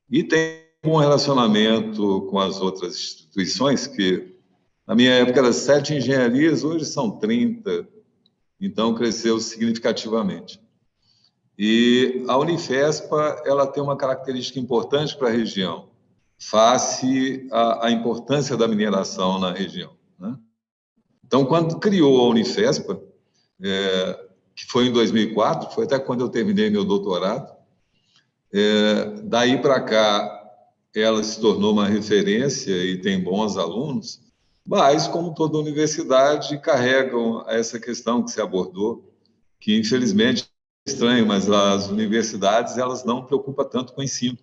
e tenho um bom relacionamento com as outras instituições, que na minha época eram 7 engenharias, hoje são 30, então cresceu significativamente. E a Unifespa, ela tem uma característica importante para a região, face à importância da mineração na região, né? Então, quando criou a Unifespa, que foi em 2004, foi até quando eu terminei meu doutorado, daí para cá ela se tornou uma referência e tem bons alunos, mas, como toda universidade, carregam essa questão que se abordou, que infelizmente é estranho, mas as universidades elas não preocupam tanto com o ensino.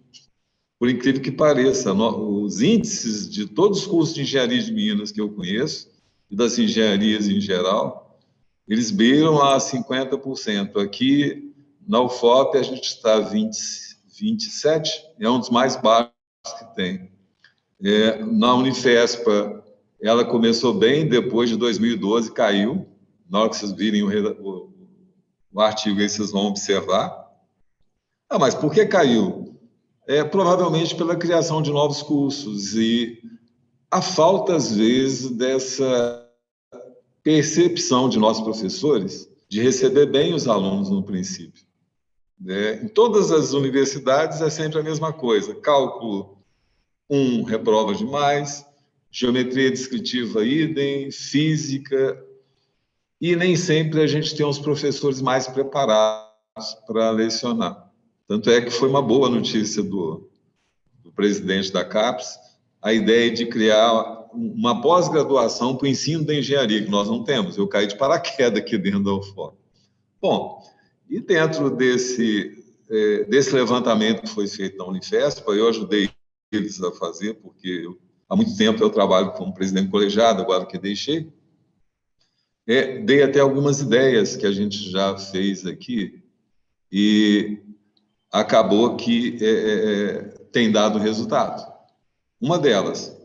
Por incrível que pareça, os índices de todos os cursos de engenharia de Minas que eu conheço, e das engenharias em geral, eles beiram a 50%. Aqui, na UFOP, a gente está 27%, é um dos mais baixos que tem. Na Unifespa, ela começou bem, depois de 2012 caiu. Na hora que vocês virem o artigo aí, vocês vão observar. Mas por que caiu? Provavelmente pela criação de novos cursos e a falta, às vezes, dessa percepção de nós professores de receber bem os alunos no princípio. Em todas as universidades é sempre a mesma coisa. Cálculo 1 reprova demais, geometria descritiva idem, física, e nem sempre a gente tem os professores mais preparados para lecionar. Tanto é que foi uma boa notícia do presidente da CAPES, a ideia de criar uma pós-graduação para o ensino da engenharia, que nós não temos. Eu caí de paraquedas aqui dentro da UFOP. Bom, e dentro desse levantamento que foi feito na Unifespa, eu ajudei eles a fazer, porque há muito tempo eu trabalho como presidente colegiado, agora que deixei. Dei até algumas ideias que a gente já fez aqui e acabou que tem dado resultado. Uma delas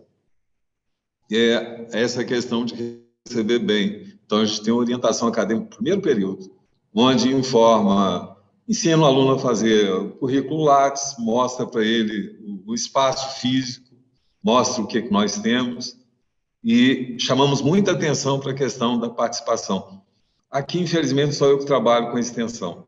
é essa questão de receber bem. Então, a gente tem uma orientação acadêmica no primeiro período, onde ensina o aluno a fazer o currículo Lattes, mostra para ele o espaço físico, mostra o que nós temos e chamamos muita atenção para a questão da participação. Aqui, infelizmente, só eu que trabalho com extensão.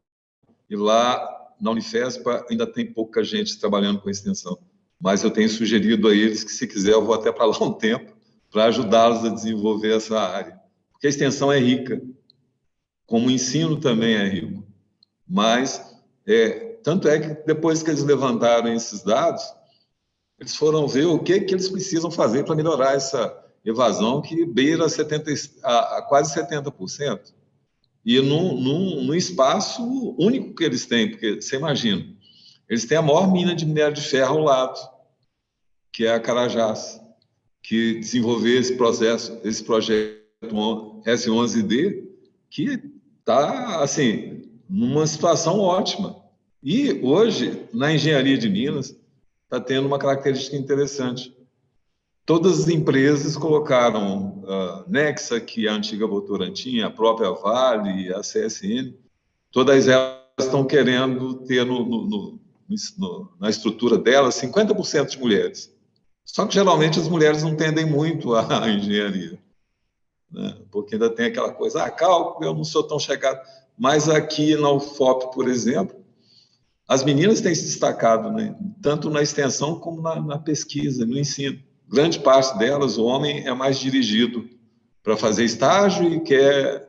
E lá, na Unifespa, ainda tem pouca gente trabalhando com extensão. Mas eu tenho sugerido a eles que, se quiser, eu vou até para lá um tempo para ajudá-los a desenvolver essa área. Porque a extensão é rica, como o ensino também é rico. Mas, tanto é que depois que eles levantaram esses dados, eles foram ver o que eles precisam fazer para melhorar essa evasão que beira a quase 70%. E num espaço único que eles têm, porque você imagina, eles têm a maior mina de minério de ferro ao lado, que é a Carajás, que desenvolveu esse projeto S11D, que está, assim, numa situação ótima. E hoje, na engenharia de Minas, está tendo uma característica interessante. Todas as empresas colocaram a Nexa, que é a antiga Votorantim, a própria Vale, a CSN, todas elas estão querendo ter na estrutura delas 50% de mulheres. Só que, geralmente, as mulheres não entendem muito a engenharia, né? Porque ainda tem aquela coisa, cálculo, eu não sou tão chegado. Mas aqui na UFOP, por exemplo, as meninas têm se destacado, né? Tanto na extensão como na pesquisa, no ensino. Grande parte delas, o homem é mais dirigido para fazer estágio e quer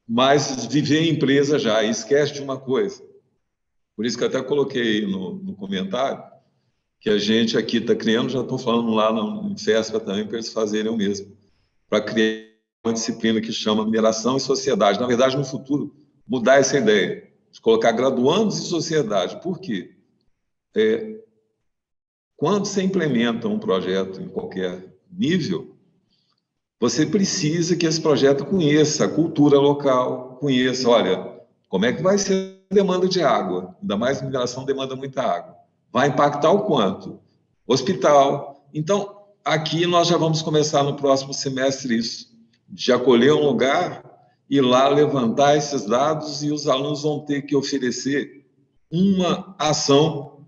mais viver em empresa já, e esquece de uma coisa. Por isso que eu até coloquei no comentário que a gente aqui está criando, já estou falando lá na Unifespa também, para eles fazerem o mesmo, para criar uma disciplina que chama Mineração e Sociedade. Na verdade, no futuro, mudar essa ideia, de colocar graduandos e sociedade. Por quê? Quando você implementa um projeto em qualquer nível, você precisa que esse projeto conheça a cultura local, conheça, olha, como é que vai ser a demanda de água, ainda mais a mineração demanda muita água. Vai impactar o quanto? Hospital. Então, aqui nós já vamos começar no próximo semestre isso, de acolher um lugar e lá levantar esses dados e os alunos vão ter que oferecer uma ação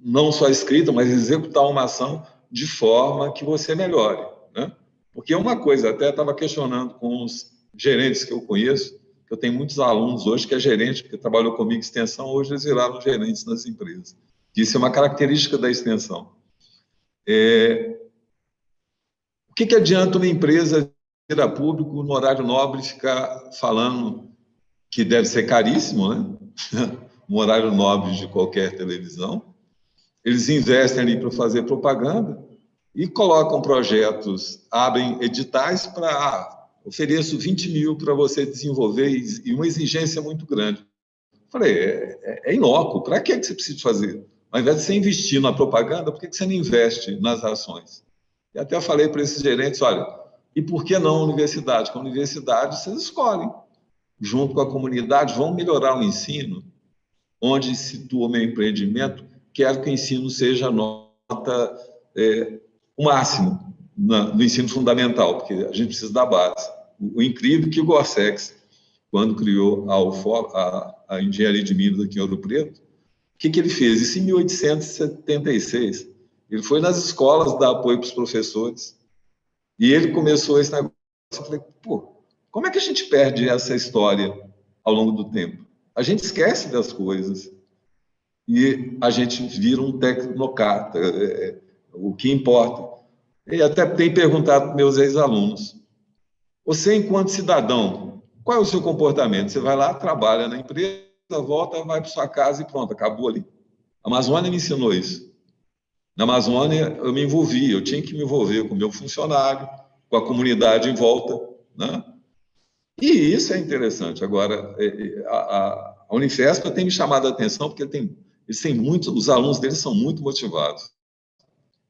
não só escrita, mas executar uma ação de forma que você melhore, né? Porque uma coisa, até estava questionando com os gerentes que eu conheço, que eu tenho muitos alunos hoje que é gerente, porque trabalhou comigo em extensão, hoje eles viraram gerentes nas empresas. Isso é uma característica da extensão. O que adianta uma empresa ir a público no horário nobre ficar falando que deve ser caríssimo, né? Um horário nobre de qualquer televisão. Eles investem ali para fazer propaganda e colocam projetos, abrem editais para ofereço 20 mil para você desenvolver e uma exigência muito grande. Falei, é inócuo, para que você precisa fazer? Ao invés de você investir na propaganda, por que você não investe nas ações? E até falei para esses gerentes, olha, e por que não a universidade? Com a universidade vocês escolhem, junto com a comunidade, vão melhorar o ensino, onde situa o meu empreendimento, quero que o ensino seja nota o máximo no ensino fundamental, porque a gente precisa da base. O incrível que o Gorsex, quando criou a Engenharia de Minas aqui em Ouro Preto, o que ele fez? Isso em 1876. Ele foi nas escolas dar apoio para os professores e ele começou esse negócio. Eu falei, pô, como é que a gente perde essa história ao longo do tempo? A gente esquece das coisas e a gente vira um tecnocrata. O que importa. E até tenho perguntado para meus ex-alunos, você, enquanto cidadão, qual é o seu comportamento? Você vai lá, trabalha na empresa, volta, vai para sua casa e pronto, acabou ali. A Amazônia me ensinou isso. Na Amazônia, eu me envolvi, eu tinha que me envolver com o meu funcionário, com a comunidade em volta, né? E isso é interessante. Agora, a Unifesp tem me chamado a atenção porque eles têm muito, os alunos deles são muito motivados.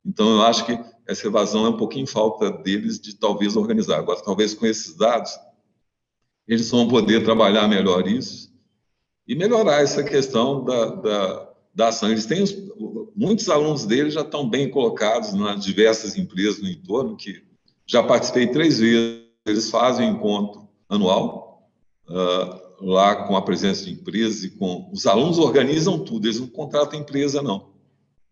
Então, eu acho que essa evasão é um pouquinho falta deles de talvez organizar. Agora, talvez com esses dados, eles vão poder trabalhar melhor isso e melhorar essa questão da ação. Eles têm muitos alunos deles já estão bem colocados nas diversas empresas no entorno, que já participei 3 vezes. Eles fazem um encontro anual, lá com a presença de empresas e com... Os alunos organizam tudo, eles não contratam empresa, não.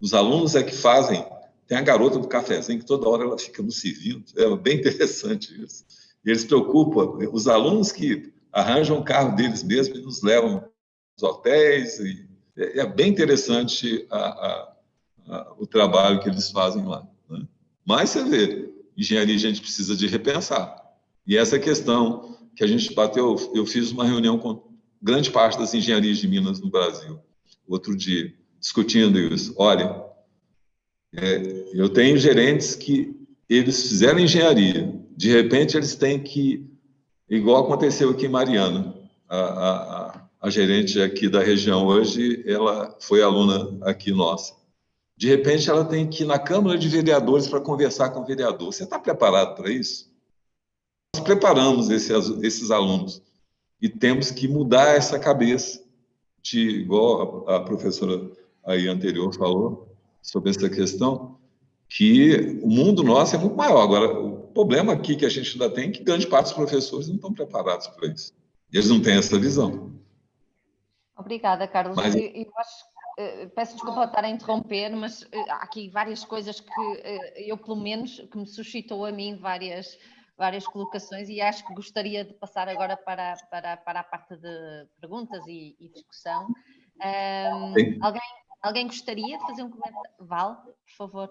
Os alunos é que fazem... Tem a garota do cafezinho, que toda hora ela fica nos servindo. É bem interessante isso. E eles preocupam, os alunos que arranjam o carro deles mesmos e nos levam aos hotéis. E é bem interessante o trabalho que eles fazem lá, né? Mas você vê, engenharia a gente precisa de repensar. E essa questão que a gente bateu, eu fiz uma reunião com grande parte das engenharias de Minas no Brasil, outro dia, discutindo isso. Olha, eu tenho gerentes que eles fizeram engenharia, de repente eles têm que, igual aconteceu aqui em Mariana, a gerente aqui da região hoje, ela foi aluna aqui nossa. De repente ela tem que ir na Câmara de Vereadores para conversar com o vereador. Você está preparado para isso? Nós preparamos esses alunos e temos que mudar essa cabeça, igual a professora aí anterior falou, sobre essa questão, que o mundo nosso é muito maior. Agora, o problema aqui que a gente ainda tem é que grande parte dos professores não estão preparados para isso. Eles não têm essa visão. Obrigada, Carlos. Mas... Eu acho, peço desculpa estar a interromper, mas há aqui várias coisas que eu, pelo menos, que me suscitou a mim várias colocações e acho que gostaria de passar agora para a parte de perguntas e discussão. Alguém gostaria de fazer um comentário? Val, por favor.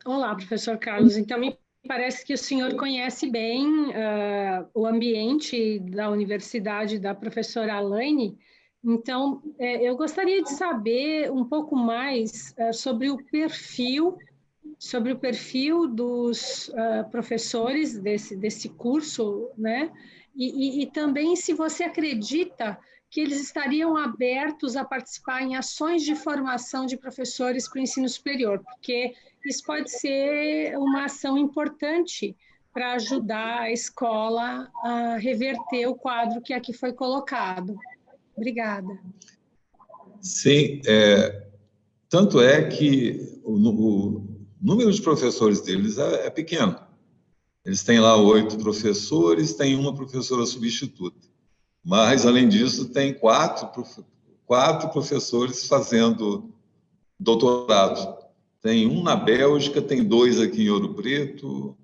Olá, professor Carlos. Então, me parece que o senhor conhece bem o ambiente da universidade da professora Alaine. Então, eu gostaria de saber um pouco mais sobre o perfil dos professores desse curso, né? E também se você acredita que eles estariam abertos a participar em ações de formação de professores para o ensino superior, porque isso pode ser uma ação importante para ajudar a escola a reverter o quadro que aqui foi colocado. Obrigada. Sim, tanto é que o número de professores deles é pequeno. Eles têm lá 8 professores, tem uma professora substituta. Mas, além disso, tem 4 4 professores fazendo doutorado. Tem um na Bélgica, tem 2 aqui em Ouro Preto,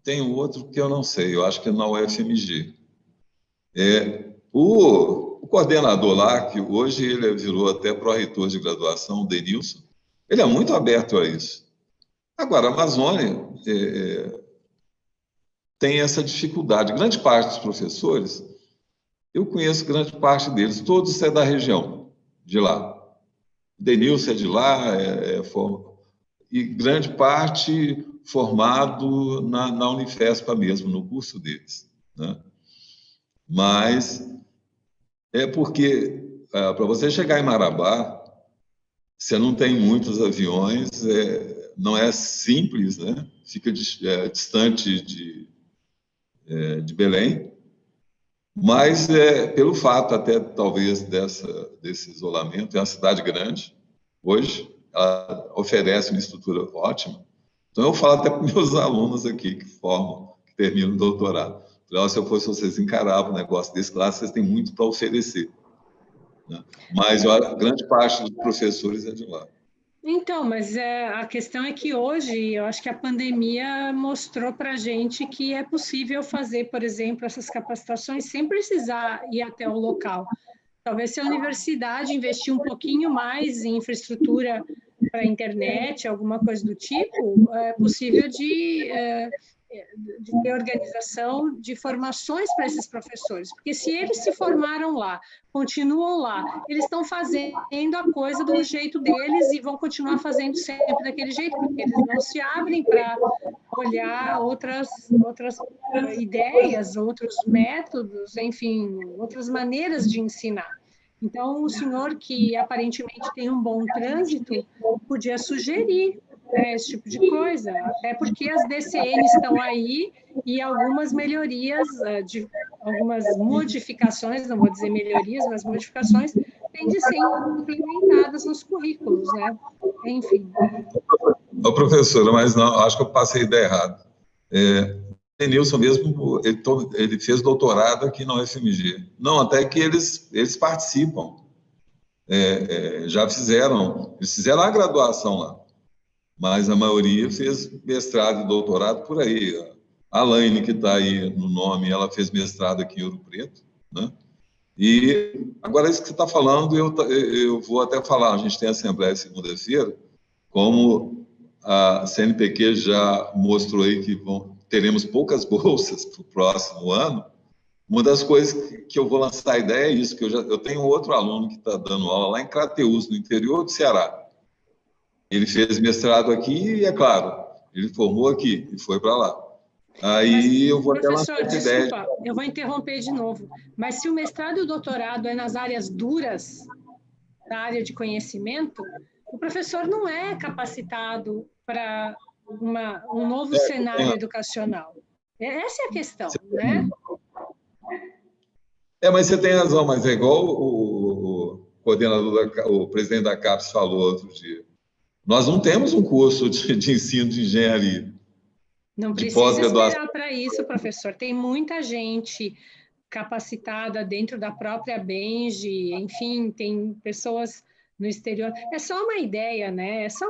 tem outro que eu não sei, eu acho que é na UFMG. O coordenador lá, que hoje ele virou até pró-reitor de graduação, o Denilson, ele é muito aberto a isso. Agora, a Amazônia tem essa dificuldade. Grande parte dos professores, eu conheço grande parte deles, todos é da região, de lá. O Denilson é de lá, e grande parte formado na Unifespa mesmo, no curso deles, né? Mas é porque, para você chegar em Marabá, você não tem muitos aviões, não é simples, né? Fica distante de Belém, mas pelo fato até talvez desse isolamento, é uma cidade grande hoje, ela oferece uma estrutura ótima. Então eu falo até para meus alunos aqui que formam, que terminam o doutorado. Se eu fosse vocês, encaravam um negócio desse, claro, vocês têm muito para oferecer, né? Mas a grande parte dos professores é de lá. Então, mas a questão é que hoje, eu acho que a pandemia mostrou para a gente que é possível fazer, por exemplo, essas capacitações sem precisar ir até o local. Talvez se a universidade investir um pouquinho mais em infraestrutura para a internet, alguma coisa do tipo, é possível de ter organização de formações para esses professores, porque se eles se formaram lá, continuam lá, eles estão fazendo a coisa do jeito deles e vão continuar fazendo sempre daquele jeito, porque eles não se abrem para olhar outras ideias, outros métodos, enfim, outras maneiras de ensinar. Então, o senhor, que aparentemente tem um bom trânsito, podia sugerir esse tipo de coisa, até porque as DCN estão aí e algumas melhorias, algumas modificações, não vou dizer melhorias, mas modificações, têm de ser implementadas nos currículos, né? Enfim. Ô, professora, mas não, acho que eu passei a ideia errada. Denilson mesmo, ele fez doutorado aqui na UFMG. Não, até que eles participam. Já eles fizeram a graduação lá, mas a maioria fez mestrado e doutorado por aí. A Alaine, que está aí no nome, ela fez mestrado aqui em Ouro Preto, né? E agora, isso que você está falando, eu vou até falar, a gente tem a Assembleia segunda-feira, como a CNPq já mostrou aí que teremos poucas bolsas para o próximo ano. Uma das coisas que eu vou lançar a ideia é isso, que eu tenho outro aluno que está dando aula lá em Crateús, no interior do Ceará. Ele fez mestrado aqui e, é claro, ele formou aqui e foi para lá. Aí eu vou até lançar essa ideia. Desculpa, eu vou interromper de novo, mas se o mestrado e o doutorado é nas áreas duras da área de conhecimento, o professor não é capacitado para um novo cenário educacional. Essa é a questão, né? Mas você tem razão, mas é igual o coordenador, o presidente da CAPES falou outro dia. Nós não temos um curso de ensino de engenharia. Não precisa esperar para isso, professor. Tem muita gente capacitada dentro da própria Benji, enfim, tem pessoas no exterior. É só uma ideia, né? É só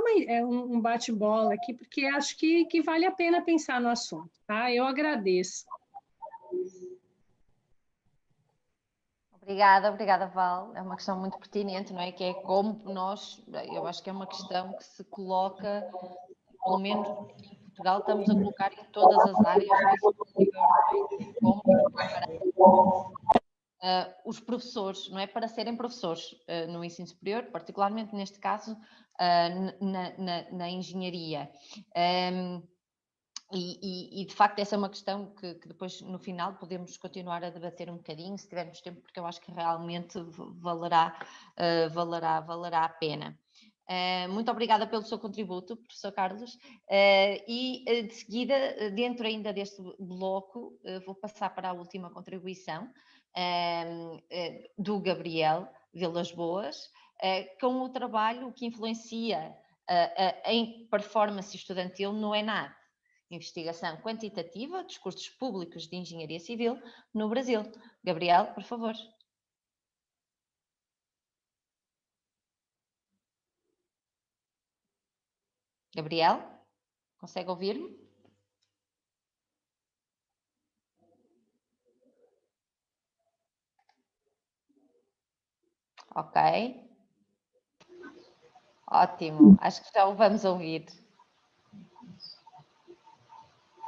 um bate-bola aqui, porque acho que vale a pena pensar no assunto, tá? Eu agradeço. Obrigada, Val. É uma questão muito pertinente, não é? Que é como eu acho que é uma questão que se coloca, pelo menos em Portugal, estamos a colocar em todas as áreas do ensino superior, não é? Como os professores, não é? Para serem professores no ensino superior, particularmente neste caso na engenharia. E de facto essa é uma questão que depois no final podemos continuar a debater um bocadinho, se tivermos tempo, porque eu acho que realmente valerá a pena. Muito obrigada pelo seu contributo, professor Carlos, e de seguida, dentro ainda deste bloco, vou passar para a última contribuição do Gabriel Vilas Boas, com o trabalho que influencia em performance estudantil no ENAD. Investigação quantitativa dos cursos públicos de engenharia civil no Brasil. Gabriel, por favor. Gabriel, consegue ouvir-me? Ok. Ótimo, acho que já o vamos ouvir.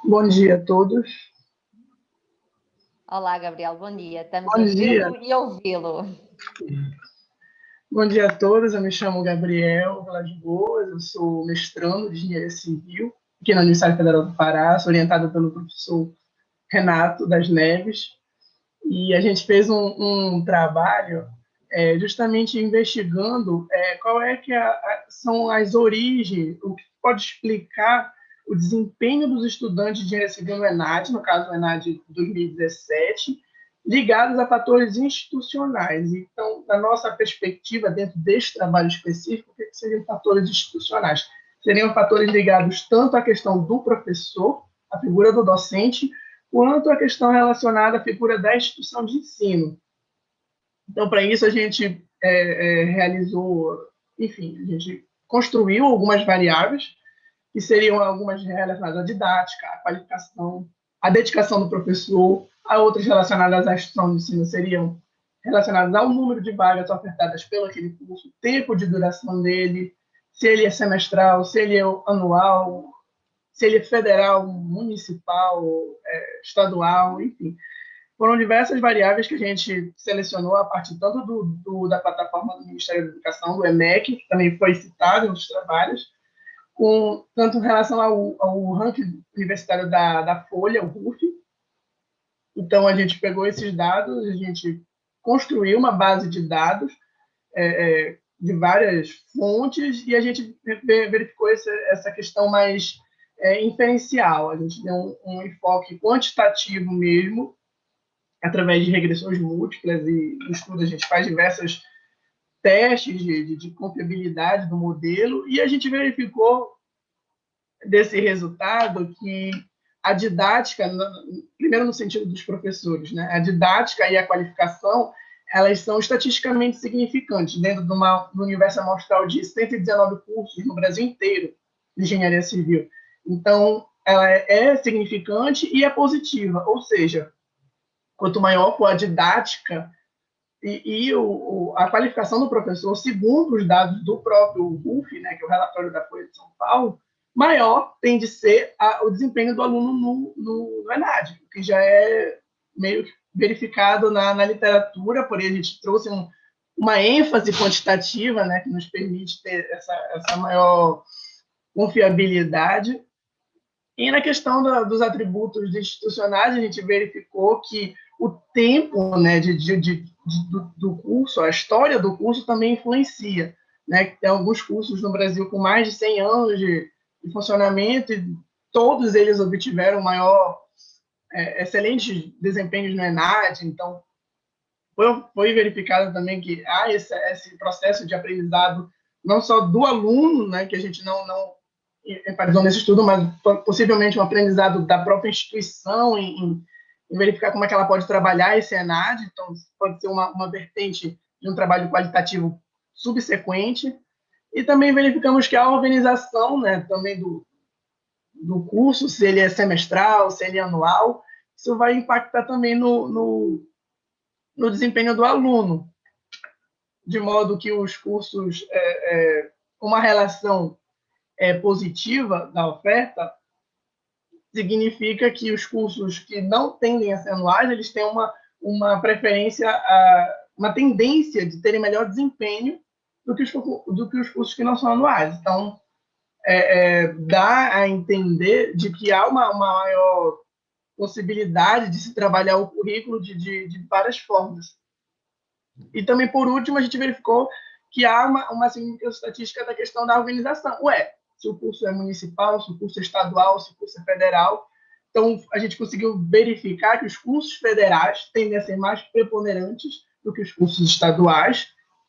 Bom dia a todos. Olá, Gabriel, bom dia. Estamos Bom a dia. vê-lo e a ouvi-lo. Bom dia a todos, eu me chamo Gabriel Vilas Boas, eu sou mestrando de Engenharia Civil aqui na Universidade Federal do Pará, sou orientada pelo professor Renato das Neves, e a gente fez um trabalho justamente investigando qual é que são as origens, o que pode explicar o desempenho dos estudantes de engenharia civil no ENAD, no caso o ENAD 2017, ligados a fatores institucionais. Então, na nossa perspectiva, dentro deste trabalho específico, o que seriam fatores institucionais? Seriam fatores ligados tanto à questão do professor, a figura do docente, quanto à questão relacionada à figura da instituição de ensino. Então, para isso, a gente realizou, enfim, a gente construiu algumas variáveis, que seriam algumas relacionadas à didática, à qualificação, à dedicação do professor, a outras relacionadas à instituição de ensino seriam relacionadas ao número de vagas ofertadas pelo aquele curso, tempo de duração dele, se ele é semestral, se ele é anual, se ele é federal, municipal, estadual, enfim. Foram diversas variáveis que a gente selecionou a partir tanto da plataforma do Ministério da Educação, do EMEC, que também foi citado nos trabalhos, tanto em relação ao ranking universitário da Folha, o RUF. Então, a gente pegou esses dados, a gente construiu uma base de dados de várias fontes e a gente verificou essa questão mais inferencial. A gente deu um enfoque quantitativo mesmo, através de regressões múltiplas, e no estudo a gente faz diversos testes de confiabilidade do modelo, e a gente verificou desse resultado que a didática, primeiro no sentido dos professores, né, a didática e a qualificação, elas são estatisticamente significantes dentro do universo amostral de 119 cursos no Brasil inteiro de engenharia civil. Então, ela é significante e é positiva, ou seja, quanto maior for a didática e a qualificação do professor, segundo os dados do próprio RUF, né, que é o relatório da Folha de São Paulo, maior tem de ser o desempenho do aluno no ENAD, que já é meio verificado na literatura, porém a gente trouxe uma ênfase quantitativa, né, que nos permite ter essa maior confiabilidade. E na questão dos atributos institucionais, a gente verificou que o tempo, né, do curso, a história do curso também influencia, né? Tem alguns cursos no Brasil com mais de 100 anos de funcionamento e todos eles obtiveram excelentes desempenhos no ENAD. Então, foi verificado também que há esse processo de aprendizado não só do aluno, né, que a gente não enfatizou nesse estudo, mas possivelmente um aprendizado da própria instituição em verificar como é que ela pode trabalhar esse ENAD. Então, pode ser uma vertente de um trabalho qualitativo subsequente. E também verificamos que a organização, né, também do curso, se ele é semestral, se ele é anual, isso vai impactar também no desempenho do aluno, de modo que os cursos, uma relação positiva da oferta, significa que os cursos que não tendem a ser anuais, eles têm uma preferência, uma tendência de terem melhor desempenho do que os cursos que não são anuais. Então, dá a entender de que há uma maior possibilidade de se trabalhar o currículo de várias formas. E também, por último, a gente verificou que há uma significativa estatística da questão da organização. Se o curso é municipal, se o curso é estadual, se o curso é federal. Então, a gente conseguiu verificar que os cursos federais tendem a ser mais preponderantes do que os cursos estaduais,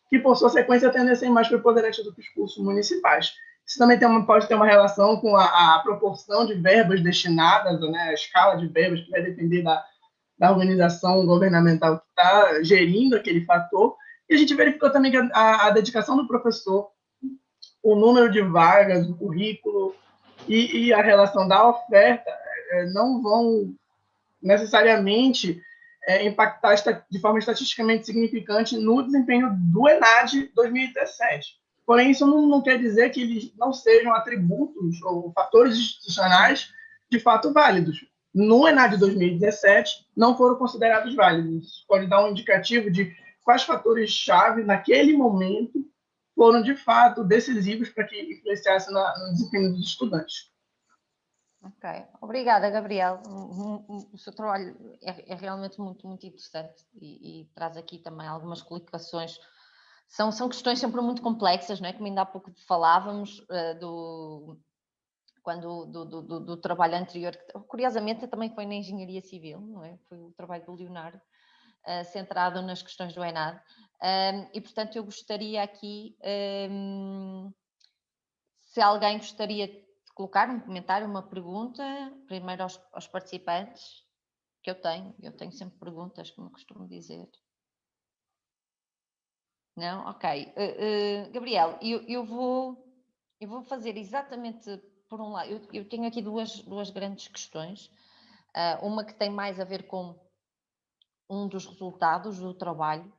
que, por sua sequência, tendem a ser mais preponderantes do que os cursos municipais. Isso também pode ter uma relação com a proporção de verbas destinadas, né, a escala de verbas, que vai depender da organização governamental que está gerindo aquele fator. E a gente verificou também que a dedicação do professor, o número de vagas, o currículo e a relação da oferta não vão necessariamente impactar de forma estatisticamente significante no desempenho do ENAD 2017. Porém, isso não quer dizer que eles não sejam atributos ou fatores institucionais de fato válidos. No ENAD 2017, não foram considerados válidos. Isso pode dar um indicativo de quais fatores-chave, naquele momento, foram, de fato, decisivos para que influenciassem no desempenho dos estudantes. Ok, obrigada, Gabriel. O seu trabalho é realmente muito, muito interessante e traz aqui também algumas colocações. São questões sempre muito complexas, não é? Como ainda há pouco falávamos do trabalho anterior, que curiosamente também foi na engenharia civil, não é? Foi o trabalho do Leonardo, centrado nas questões do ENAD. E, portanto, eu gostaria aqui, se alguém gostaria de colocar um comentário, uma pergunta, primeiro aos participantes, que eu tenho sempre perguntas, como eu costumo dizer. Não? Ok. Gabriel, eu vou fazer exatamente por um lado. Eu tenho aqui duas grandes questões. Uma que tem mais a ver com um dos resultados do trabalho,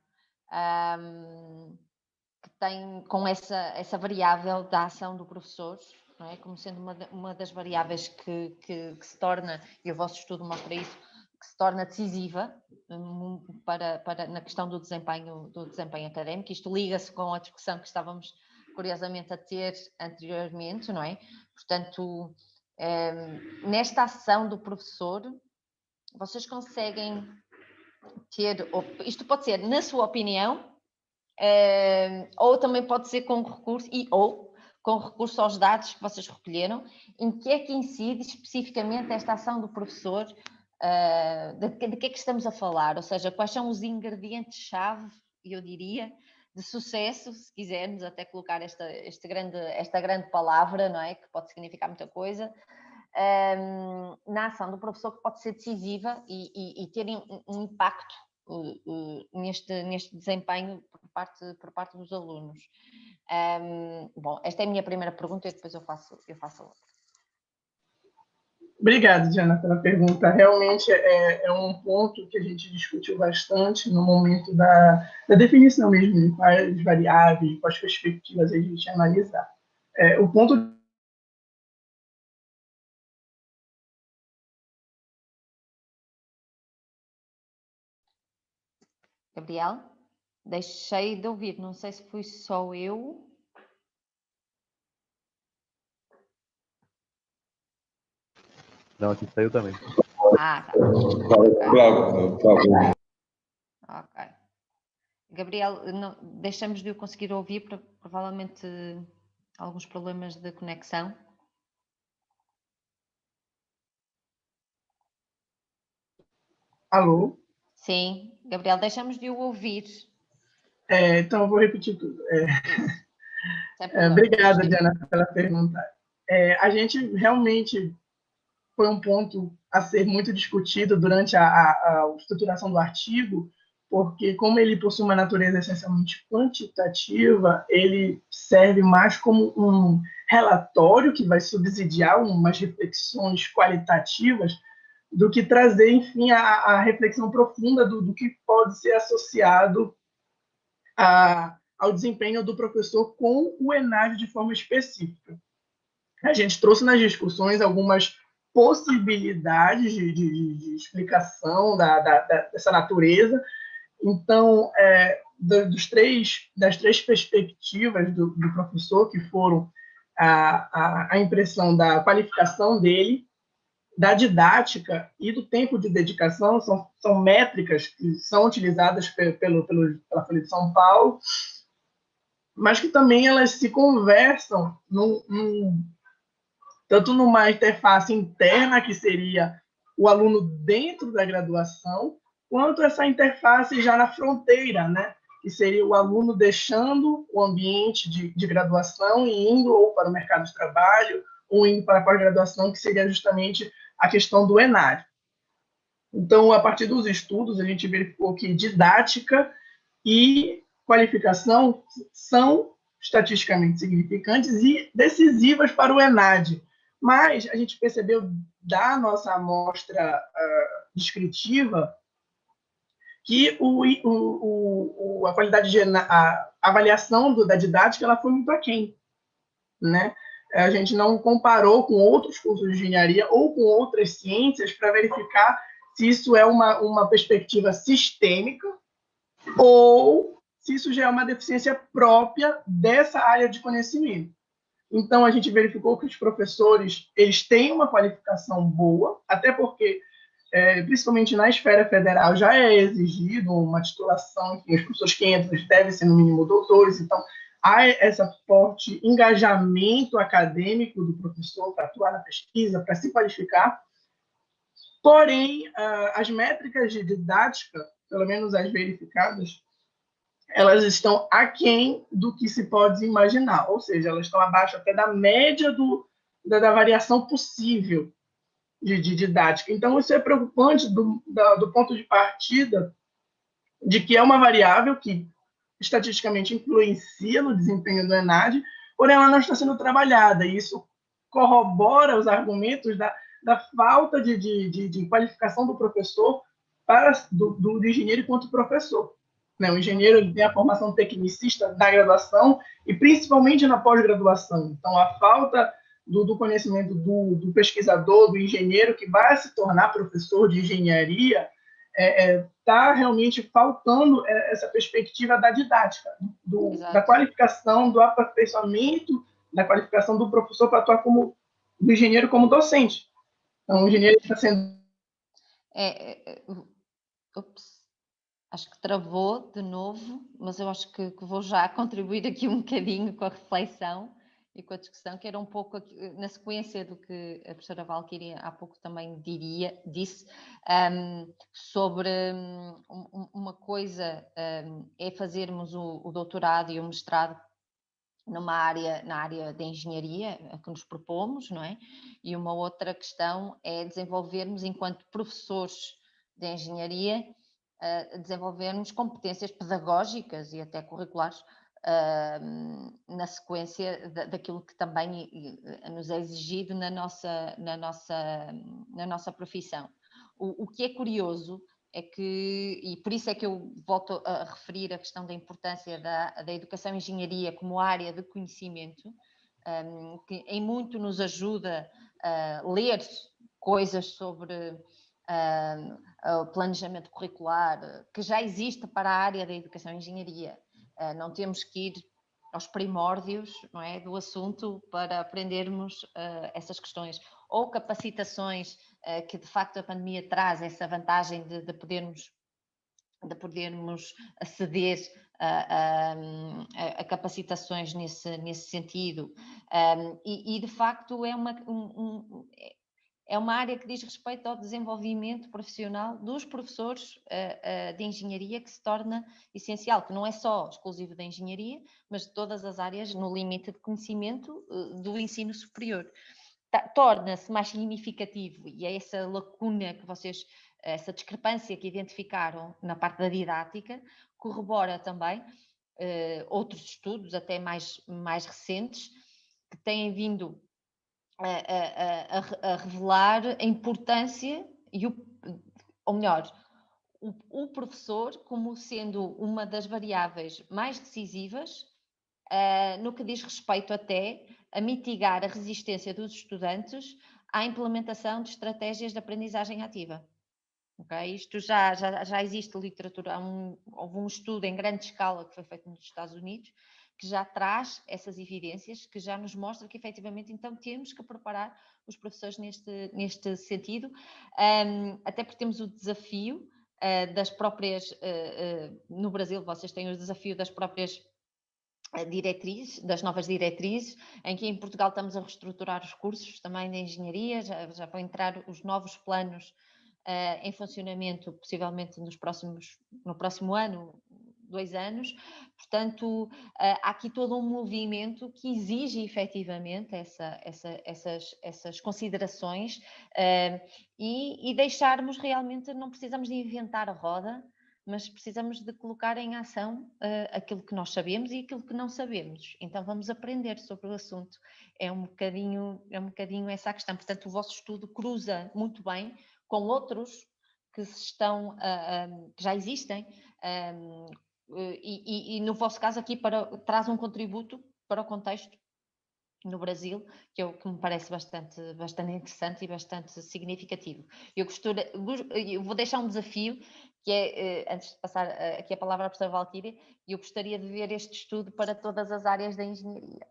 que tem com essa variável da ação do professor, não é? Como sendo uma das variáveis que se torna, e o vosso estudo mostra isso, que se torna decisiva na questão do desempenho académico. Isto liga-se com a discussão que estávamos curiosamente a ter anteriormente, não é? Portanto, nesta ação do professor, vocês conseguem ter, isto pode ser na sua opinião, ou também pode ser com recurso ou com recurso aos dados que vocês recolheram, em que é que incide especificamente esta ação do professor, de que é que estamos a falar, ou seja, quais são os ingredientes-chave, eu diria, de sucesso, se quisermos até colocar esta grande palavra, não é? Que pode significar muita coisa, na ação do professor, que pode ser decisiva e ter um impacto neste desempenho por parte dos alunos. Bom, esta é a minha primeira pergunta e depois eu faço a outra. Obrigado, Diana, pela pergunta. Realmente é um ponto que a gente discutiu bastante no momento da definição mesmo de quais variáveis, quais perspectivas a gente analisar. O ponto Gabriel, deixei de ouvir, não sei se fui só eu. Não, aqui saiu também. Tá. Ok. Gabriel, deixamos de o conseguir ouvir, provavelmente alguns problemas de conexão. Alô? Sim, Gabriel, deixamos de o ouvir. Então, eu vou repetir tudo. Obrigada, Diana, pela pergunta. A gente realmente foi um ponto a ser muito discutido durante a estruturação do artigo, porque, como ele possui uma natureza essencialmente quantitativa, ele serve mais como um relatório que vai subsidiar umas reflexões qualitativas do que trazer, enfim, a reflexão profunda do que pode ser associado ao desempenho do professor com o ENAD de forma específica. A gente trouxe nas discussões algumas possibilidades de explicação dessa natureza. Então, das três perspectivas do professor, que foram a impressão da qualificação dele, da didática e do tempo de dedicação, são métricas que são utilizadas pela Folha de São Paulo, mas que também elas se conversam tanto numa interface interna, que seria o aluno dentro da graduação, quanto essa interface já na fronteira, né? Que seria o aluno deixando o ambiente de graduação e indo ou para o mercado de trabalho, ou indo para a pós-graduação, que seria justamente a questão do ENAD. Então, a partir dos estudos, a gente verificou que didática e qualificação são estatisticamente significantes e decisivas para o ENAD. Mas a gente percebeu da nossa amostra descritiva que a qualidade a avaliação da didática ela foi muito aquém, né? A gente não comparou com outros cursos de engenharia ou com outras ciências para verificar se isso é uma perspectiva sistêmica ou se isso já é uma deficiência própria dessa área de conhecimento. Então, a gente verificou que os professores eles têm uma qualificação boa, até porque, principalmente na esfera federal, já é exigido uma titulação, enfim, os professores que entram devem ser, no mínimo, doutores, então há esse forte engajamento acadêmico do professor para atuar na pesquisa, para se qualificar. Porém, as métricas de didática, pelo menos as verificadas, elas estão aquém do que se pode imaginar, ou seja, elas estão abaixo até da média da variação possível de didática. Então, isso é preocupante do ponto de partida de que é uma variável que estatisticamente influencia no desempenho do ENAD, porém ela não está sendo trabalhada, e isso corrobora os argumentos da falta de qualificação do professor do engenheiro enquanto professor. Né? O engenheiro ele tem a formação tecnicista da graduação e principalmente na pós-graduação. Então, a falta do conhecimento do pesquisador, do engenheiro que vai se tornar professor de engenharia, está realmente faltando essa perspectiva da didática, da qualificação, do aperfeiçoamento, da qualificação do professor para atuar do engenheiro como docente. Então, o engenheiro está sendo... Acho que travou de novo, mas eu acho que vou já contribuir aqui um bocadinho com a reflexão e com a discussão, que era um pouco na sequência do que a professora Valquíria há pouco também disse, sobre uma coisa é fazermos o doutorado e o mestrado na área da engenharia a que nos propomos, não é? E uma outra questão é desenvolvermos, enquanto professores de engenharia, desenvolvermos competências pedagógicas e até curriculares na sequência daquilo que também nos é exigido na nossa profissão. O que é curioso é que, e por isso é que eu volto a referir a questão da importância da educação e engenharia como área de conhecimento, que em muito nos ajuda a ler coisas sobre o planejamento curricular, que já existe para a área da educação e engenharia. Não temos que ir aos primórdios, não é, do assunto para aprendermos essas questões. Ou capacitações que, de facto, a pandemia traz essa vantagem de podermos aceder a capacitações nesse sentido. E, de facto, é uma área que diz respeito ao desenvolvimento profissional dos professores de engenharia, que se torna essencial, que não é só exclusivo da engenharia, mas de todas as áreas no limite de conhecimento do ensino superior. Torna-se mais significativo, e é essa lacuna que essa discrepância que identificaram na parte da didática, corrobora também outros estudos, até mais recentes, que têm vindo a revelar a importância, ou melhor, o professor como sendo uma das variáveis mais decisivas no que diz respeito até a mitigar a resistência dos estudantes à implementação de estratégias de aprendizagem ativa. Okay? Isto já existe literatura, houve um estudo em grande escala que foi feito nos Estados Unidos, que já traz essas evidências, que já nos mostra que efetivamente então temos que preparar os professores neste sentido, até porque temos o desafio das próprias, no Brasil vocês têm o desafio das próprias diretrizes, das novas diretrizes, em que em Portugal estamos a reestruturar os cursos também de engenharia, já vão entrar os novos planos em funcionamento, possivelmente no próximo ano, 2 anos. Portanto, há aqui todo um movimento que exige efetivamente essas considerações e deixarmos realmente, não precisamos de inventar a roda, mas precisamos de colocar em ação aquilo que nós sabemos e aquilo que não sabemos. Então vamos aprender sobre o assunto. É um bocadinho essa a questão. Portanto, o vosso estudo cruza muito bem com outros que que já existem, e no vosso caso aqui traz um contributo para o contexto no Brasil, que me parece bastante interessante e bastante significativo. Eu vou deixar um desafio, que é, antes de passar aqui a palavra à professora Valquíria, eu gostaria de ver este estudo para todas as áreas da engenharia.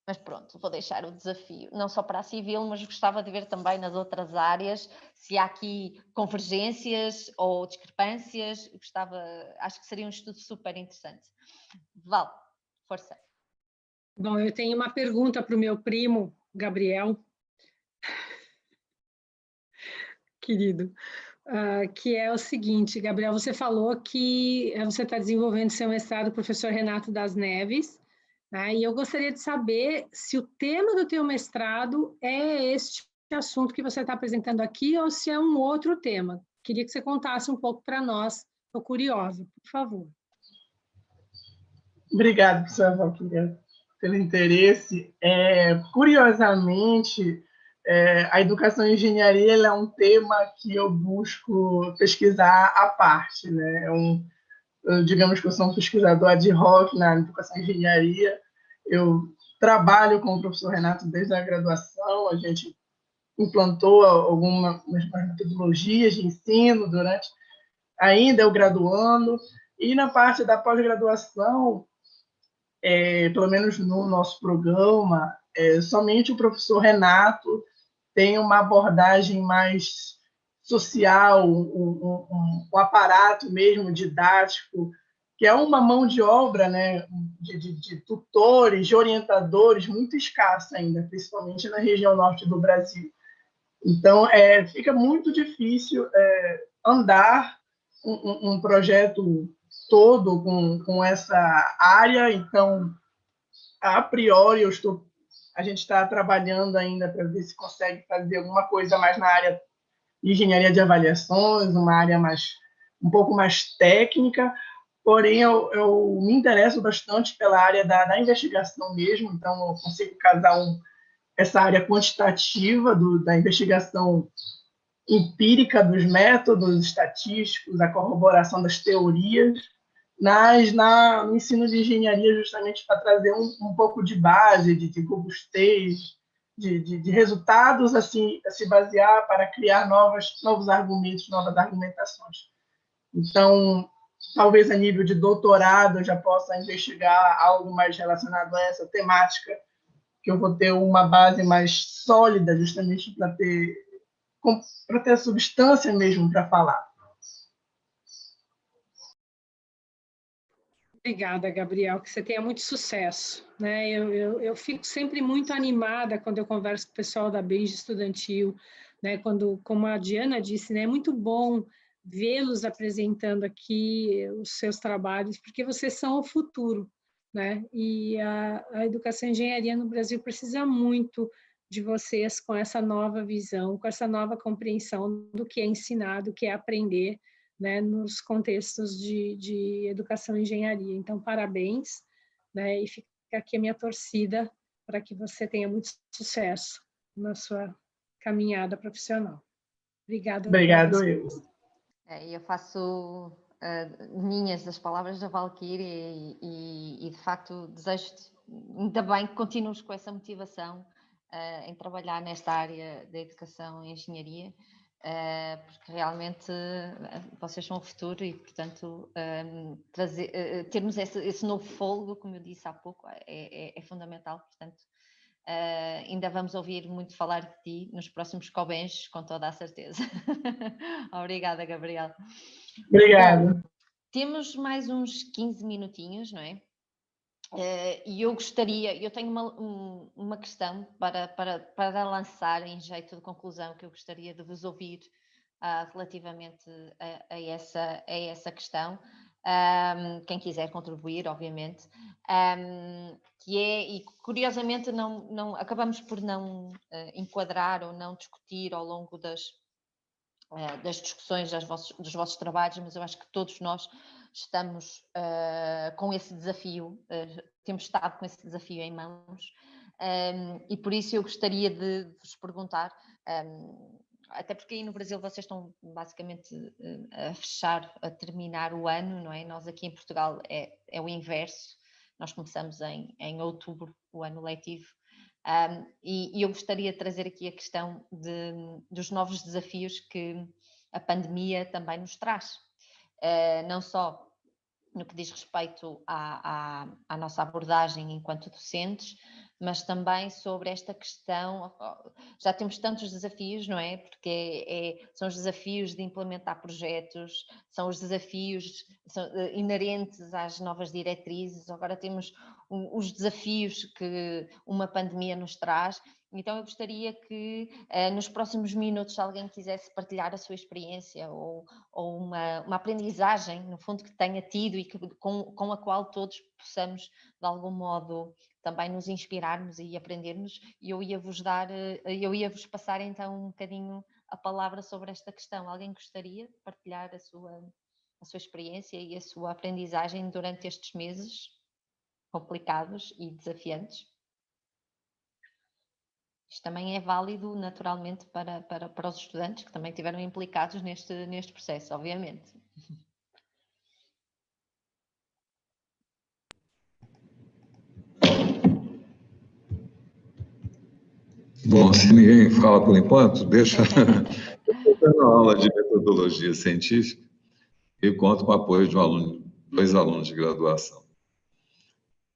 Mas pronto, vou deixar o desafio, não só para a civil, mas gostava de ver também nas outras áreas, se há aqui convergências ou discrepâncias, acho que seria um estudo super interessante. Val, força. Bom, eu tenho uma pergunta para o meu primo, Gabriel, querido, que é o seguinte: Gabriel, você falou que você está desenvolvendo seu mestrado, professor Renato das Neves, né? E eu gostaria de saber se o tema do teu mestrado é este assunto que você está apresentando aqui ou se é um outro tema. Queria que você contasse um pouco para nós, estou curiosa, por favor. Obrigado, professora Valquíria, pelo interesse. Curiosamente, a educação e engenharia é um tema que eu busco pesquisar à parte, né? Digamos que eu sou um pesquisador ad hoc na educação e engenharia. Eu trabalho com o professor Renato desde a graduação, a gente implantou algumas metodologias de ensino durante ainda eu graduando, e na parte da pós-graduação, pelo menos no nosso programa, somente o professor Renato tem uma abordagem mais social, um aparato mesmo didático, que é uma mão de obra, né, de tutores, de orientadores muito escassa ainda, principalmente na região norte do Brasil. Então, fica muito difícil andar um projeto todo com essa área. Então, a priori, a gente está trabalhando ainda para ver se consegue fazer alguma coisa mais na área de engenharia de avaliações, uma área um pouco mais técnica, porém eu me interesso bastante pela área da investigação mesmo, então eu consigo casar essa área quantitativa da investigação empírica dos métodos estatísticos, a corroboração das teorias, no ensino de engenharia, justamente para trazer um pouco de base, de robustez, de resultados a se basear para criar novos argumentos, novas argumentações. Então, talvez a nível de doutorado eu já possa investigar algo mais relacionado a essa temática, que eu vou ter uma base mais sólida, justamente para ter substância mesmo para falar. Obrigada, Gabriel, que você tenha muito sucesso, né? Eu fico sempre muito animada quando eu converso com o pessoal da Beijo Estudantil, né? Como a Diana disse, né? É muito bom vê-los apresentando aqui os seus trabalhos, porque vocês são o futuro, né? E a educação e engenharia no Brasil precisa muito de vocês com essa nova visão, com essa nova compreensão do que é ensinar, do que é aprender, né, nos contextos de educação e engenharia. Então, parabéns, né, e fica aqui a minha torcida para que você tenha muito sucesso na sua caminhada profissional. Obrigada. Obrigado, eu. Eu faço minhas das palavras da Valquíria e de facto, desejo-te, ainda bem que continues com essa motivação em trabalhar nesta área da educação e engenharia, porque realmente vocês são o futuro e, portanto, termos esse novo fôlego, como eu disse há pouco, é fundamental. Portanto, ainda vamos ouvir muito falar de ti nos próximos Cobens, com toda a certeza. Obrigada, Gabriel. Obrigado. Bom, temos mais uns 15 minutinhos, não é? E eu tenho uma questão para lançar em jeito de conclusão, que eu gostaria de vos ouvir relativamente a essa questão. Quem quiser contribuir, obviamente, e curiosamente acabamos por não enquadrar ou não discutir ao longo das discussões dos vossos trabalhos, mas eu acho que todos nós estamos com esse desafio, temos estado com esse desafio em mãos, e por isso eu gostaria de vos perguntar, até porque aí no Brasil vocês estão basicamente a terminar o ano, não é? Nós aqui em Portugal é o inverso, nós começamos em outubro, o ano letivo, e eu gostaria de trazer aqui a questão dos novos desafios que a pandemia também nos traz, não só no que diz respeito à nossa abordagem enquanto docentes, mas também sobre esta questão, já temos tantos desafios, não é? Porque são os desafios de implementar projetos, são os desafios inerentes às novas diretrizes, agora temos os desafios que uma pandemia nos traz. Então eu gostaria que nos próximos minutos, se alguém quisesse partilhar a sua experiência ou uma aprendizagem, no fundo, que tenha tido e com a qual todos possamos, de algum modo, também nos inspirarmos e aprendermos, e eu ia-vos passar então um bocadinho a palavra sobre esta questão. Alguém gostaria de partilhar a sua experiência e a sua aprendizagem durante estes meses complicados e desafiantes? Isto também é válido, naturalmente, para os estudantes que também estiveram implicados neste processo, obviamente. Bom, se ninguém fala por enquanto, deixa. Eu estou dando aula de metodologia científica e conto com o apoio de dois alunos de graduação.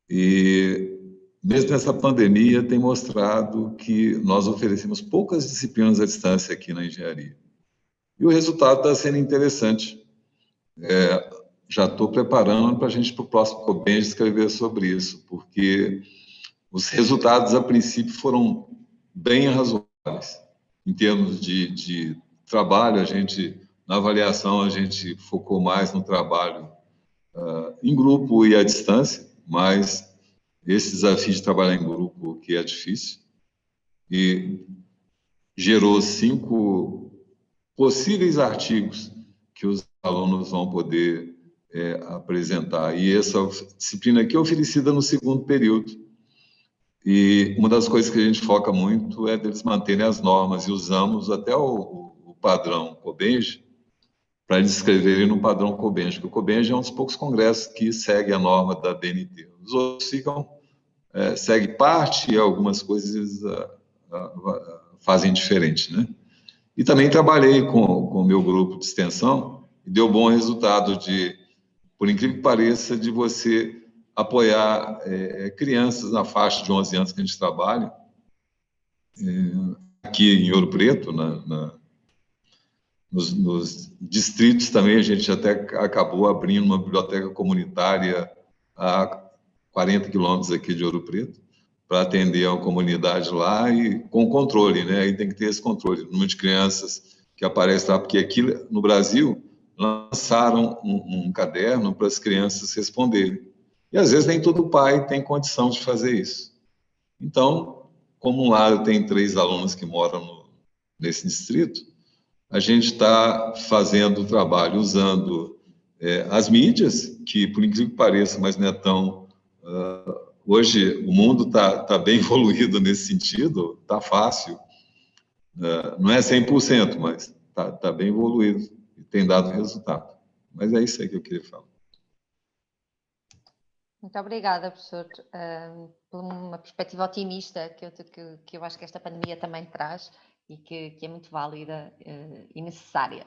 E mesmo nessa pandemia tem mostrado que nós oferecemos poucas disciplinas à distância aqui na engenharia. E o resultado está sendo interessante. Já estou preparando para a gente, para o próximo COBENG, escrever sobre isso, porque os resultados, a princípio, foram bem razoáveis. Em termos de trabalho, na avaliação, a gente focou mais no trabalho em grupo e à distância, mas esse desafio de trabalhar em grupo que é difícil, e gerou 5 possíveis artigos que os alunos vão poder apresentar. E essa disciplina aqui é oferecida no segundo período. E uma das coisas que a gente foca muito é deles manterem as normas, e usamos até o padrão COBENG para eles escreverem no padrão COBENG, porque o COBENG é um dos poucos congressos que segue a norma da BNT. Os outros seguem parte e algumas coisas fazem diferente, né? E também trabalhei com o meu grupo de extensão e deu bom resultado por incrível que pareça, de você apoiar crianças na faixa de 11 anos que a gente trabalha, aqui em Ouro Preto, nos distritos também, a gente até acabou abrindo uma biblioteca comunitária a 40 quilômetros aqui de Ouro Preto, para atender a comunidade lá e com controle, né? Aí tem que ter esse controle, o número de crianças que aparece lá, porque aqui no Brasil lançaram um caderno para as crianças responderem. E às vezes nem todo pai tem condição de fazer isso. Então, como lá eu tenho 3 alunos que moram nesse distrito, a gente está fazendo o trabalho usando as mídias, que por incrível que pareça, mas não é tão... hoje o mundo está bem evoluído nesse sentido, está fácil. Não é 100%, mas está bem evoluído e tem dado resultado. Mas é isso aí que eu queria falar. Muito obrigada, professor, por uma perspectiva otimista que eu acho que esta pandemia também traz e que é muito válida e necessária.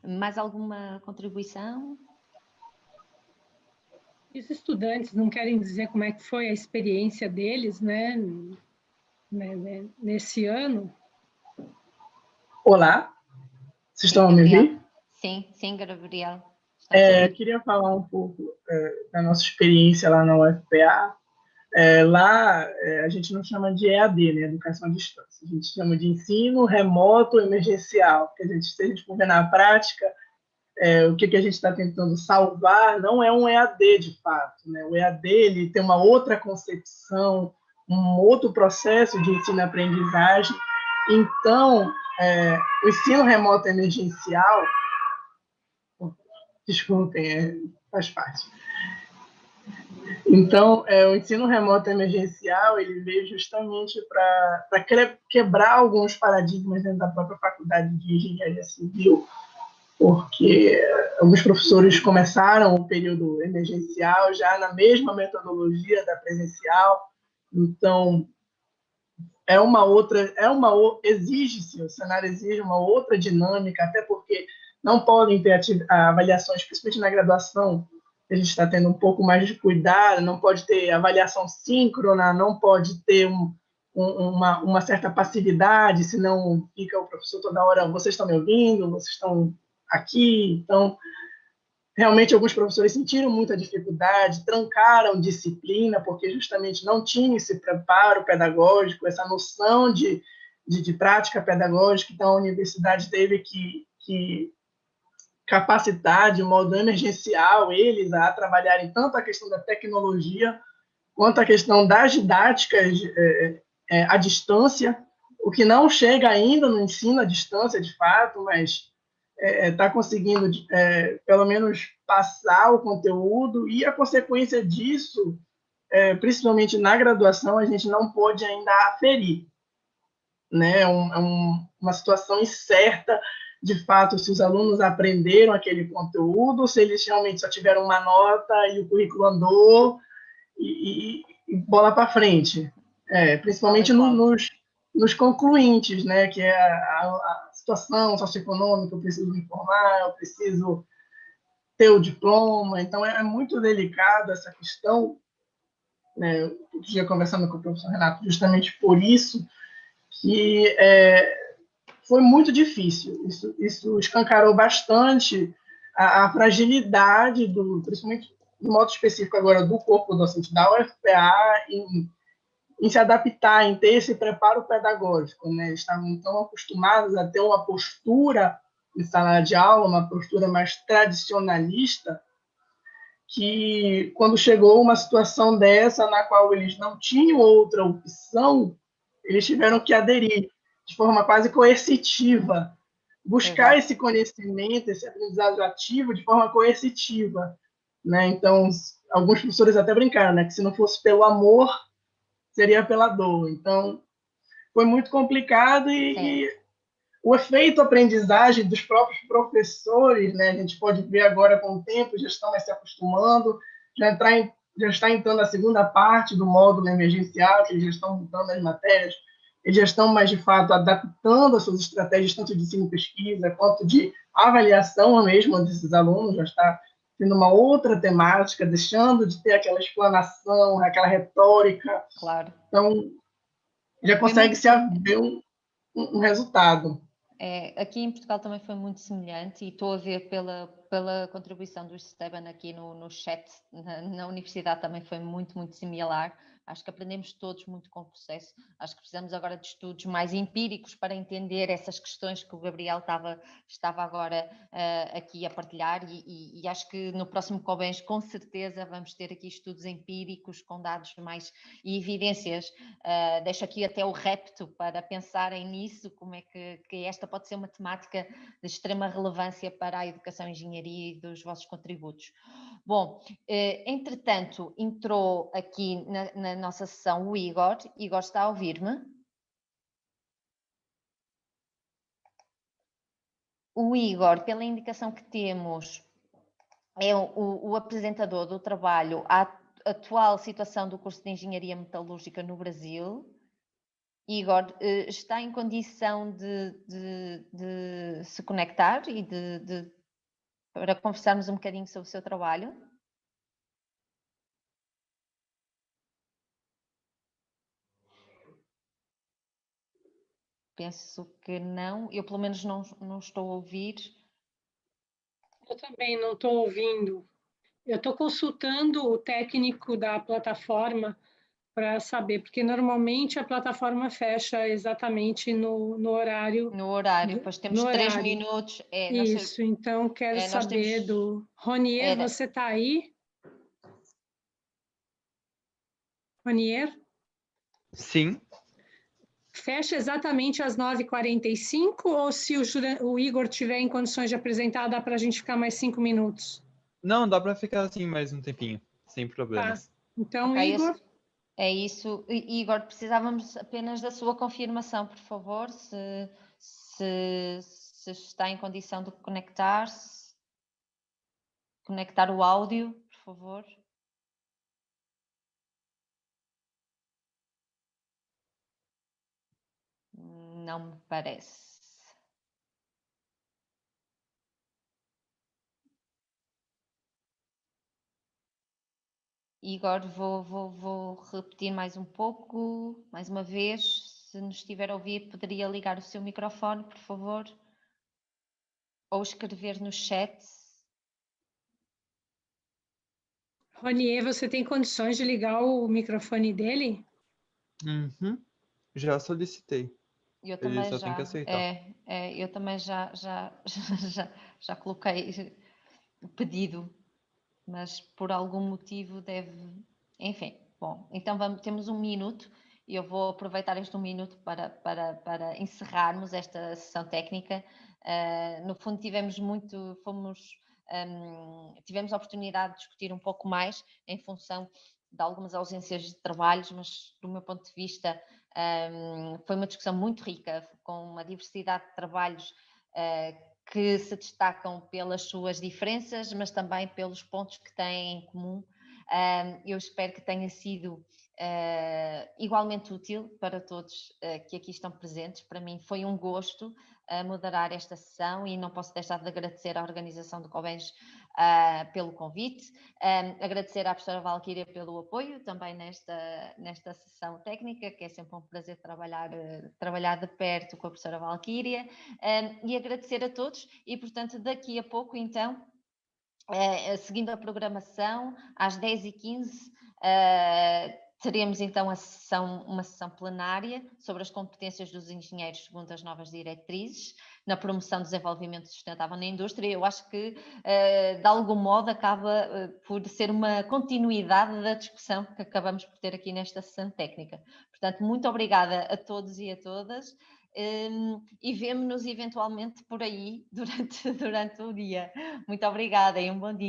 Mais alguma contribuição? E os estudantes não querem dizer como é que foi a experiência deles, né, nesse ano? Olá, vocês estão a me ouvir? Sim, Gabriel. Queria falar um pouco da nossa experiência lá na UFPA. Lá a gente não chama de EAD, né, educação à distância. A gente chama de ensino remoto emergencial, porque se a gente for ver na prática, o que a gente está tentando salvar não é um EAD de fato, né? O EAD ele tem uma outra concepção, um outro processo de ensino-aprendizagem. Então, o ensino remoto emergencial, desculpem, faz parte. Então, o ensino remoto emergencial ele veio justamente para quebrar alguns paradigmas dentro da própria faculdade de engenharia civil, porque alguns professores começaram o período emergencial já na mesma metodologia da presencial, então exige-se, o cenário exige uma outra dinâmica, até porque não podem ter avaliações, principalmente na graduação, a gente está tendo um pouco mais de cuidado, não pode ter avaliação síncrona, não pode ter uma certa passividade, senão fica o professor toda hora, vocês estão me ouvindo, vocês estão aqui. Então, realmente, alguns professores sentiram muita dificuldade, trancaram disciplina, porque justamente não tinham esse preparo pedagógico, essa noção de prática pedagógica. Então, a universidade teve que capacitar de modo emergencial eles a trabalharem tanto a questão da tecnologia quanto a questão das didáticas à distância, o que não chega ainda no ensino à distância, de fato, mas está conseguindo, pelo menos, passar o conteúdo, e a consequência disso, principalmente na graduação, a gente não pôde ainda aferir, né? Uma situação incerta, de fato, se os alunos aprenderam aquele conteúdo, se eles realmente só tiveram uma nota e o currículo andou e bola para frente. Principalmente nos concluintes, né? Que é a situação socioeconômica, eu preciso me formar, eu preciso ter o diploma. Então, é muito delicado essa questão, né? Eu estive conversando com o professor Renato justamente por isso, que foi muito difícil. Isso escancarou bastante a fragilidade, principalmente no modo específico agora do corpo docente da UFPA, em se adaptar, em ter esse preparo pedagógico, né? Estavam tão acostumados a ter uma postura em sala de aula, uma postura mais tradicionalista, que quando chegou uma situação dessa, na qual eles não tinham outra opção, eles tiveram que aderir de forma quase coercitiva, buscar esse conhecimento, esse aprendizado ativo de forma coercitiva, né? Então, alguns professores até brincaram, né? Que se não fosse pelo amor, seria pela dor. Então, foi muito complicado e o efeito aprendizagem dos próprios professores, né? A gente pode ver agora com o tempo, já estão se acostumando, já está entrando a segunda parte do módulo emergencial, que eles já estão mudando as matérias, eles já estão mais, de fato, adaptando as suas estratégias, tanto de ensino e pesquisa, quanto de avaliação mesmo desses alunos, já está tendo uma outra temática, deixando de ter aquela explanação, aquela retórica. Claro. Então, já consegue se ver um resultado. Aqui em Portugal também foi muito semelhante, e estou a ver pela contribuição do Esteban aqui no chat, na universidade também foi muito, muito similar. Acho que aprendemos todos muito com o processo. Acho que precisamos agora de estudos mais empíricos para entender essas questões que o Gabriel estava agora aqui a partilhar, e acho que no próximo Cobens, com certeza, vamos ter aqui estudos empíricos com dados mais e evidências. Deixo aqui até o repto para pensarem nisso, como é que esta pode ser uma temática de extrema relevância para a educação e engenharia e dos vossos contributos. Bom, entretanto, entrou aqui na nossa sessão o Igor. Igor, está a ouvir-me? O Igor, pela indicação que temos, é o apresentador do trabalho à atual situação do curso de Engenharia Metalúrgica no Brasil. Igor, está em condição de se conectar e para conversarmos um bocadinho sobre o seu trabalho? Penso que não. Eu, pelo menos, não estou a ouvir. Eu também não estou ouvindo. Eu estou consultando o técnico da plataforma para saber, porque normalmente a plataforma fecha exatamente no horário. No horário, depois temos 3 minutos. Isso, então quero saber do... Ronier, você está aí? Ronier? Sim. fecha exatamente às 9h45 ou se o Igor tiver em condições de apresentar, dá para a gente ficar mais 5 minutos? Não, dá para ficar assim mais um tempinho, sem problemas. Tá. Então, Ok, Igor... É isso. Igor, precisávamos apenas da sua confirmação, por favor, se está em condição de conectar-se. Conectar o áudio, por favor. Não me parece. Igor, vou repetir mais um pouco, mais uma vez. Se nos estiver a ouvir, poderia ligar o seu microfone, por favor? Ou escrever no chat. Ronier, você tem condições de ligar o microfone dele? Uhum. Já solicitei. Eu Ele também só tem que aceitar. Eu também já coloquei o pedido, mas por algum motivo deve... Enfim, bom, então temos um minuto e eu vou aproveitar este 1 minuto para encerrarmos esta sessão técnica. No fundo tivemos a oportunidade de discutir um pouco mais em função de algumas ausências de trabalhos, mas do meu ponto de vista foi uma discussão muito rica, com uma diversidade de trabalhos que se destacam pelas suas diferenças, mas também pelos pontos que têm em comum. Eu espero que tenha sido igualmente útil para todos que aqui estão presentes. Para mim foi um gosto moderar esta sessão e não posso deixar de agradecer à organização do Covens pelo convite, agradecer à professora Valquíria pelo apoio também nesta sessão técnica, que é sempre um prazer trabalhar de perto com a professora Valquíria, e agradecer a todos e, portanto, daqui a pouco, então, seguindo a programação, às 10h15, teremos então uma sessão plenária sobre as competências dos engenheiros segundo as novas diretrizes na promoção do desenvolvimento sustentável na indústria. Eu acho que, de algum modo, acaba por ser uma continuidade da discussão que acabamos por ter aqui nesta sessão técnica. Portanto, muito obrigada a todos e a todas. E vemo-nos eventualmente por aí durante o dia. Muito obrigada e um bom dia.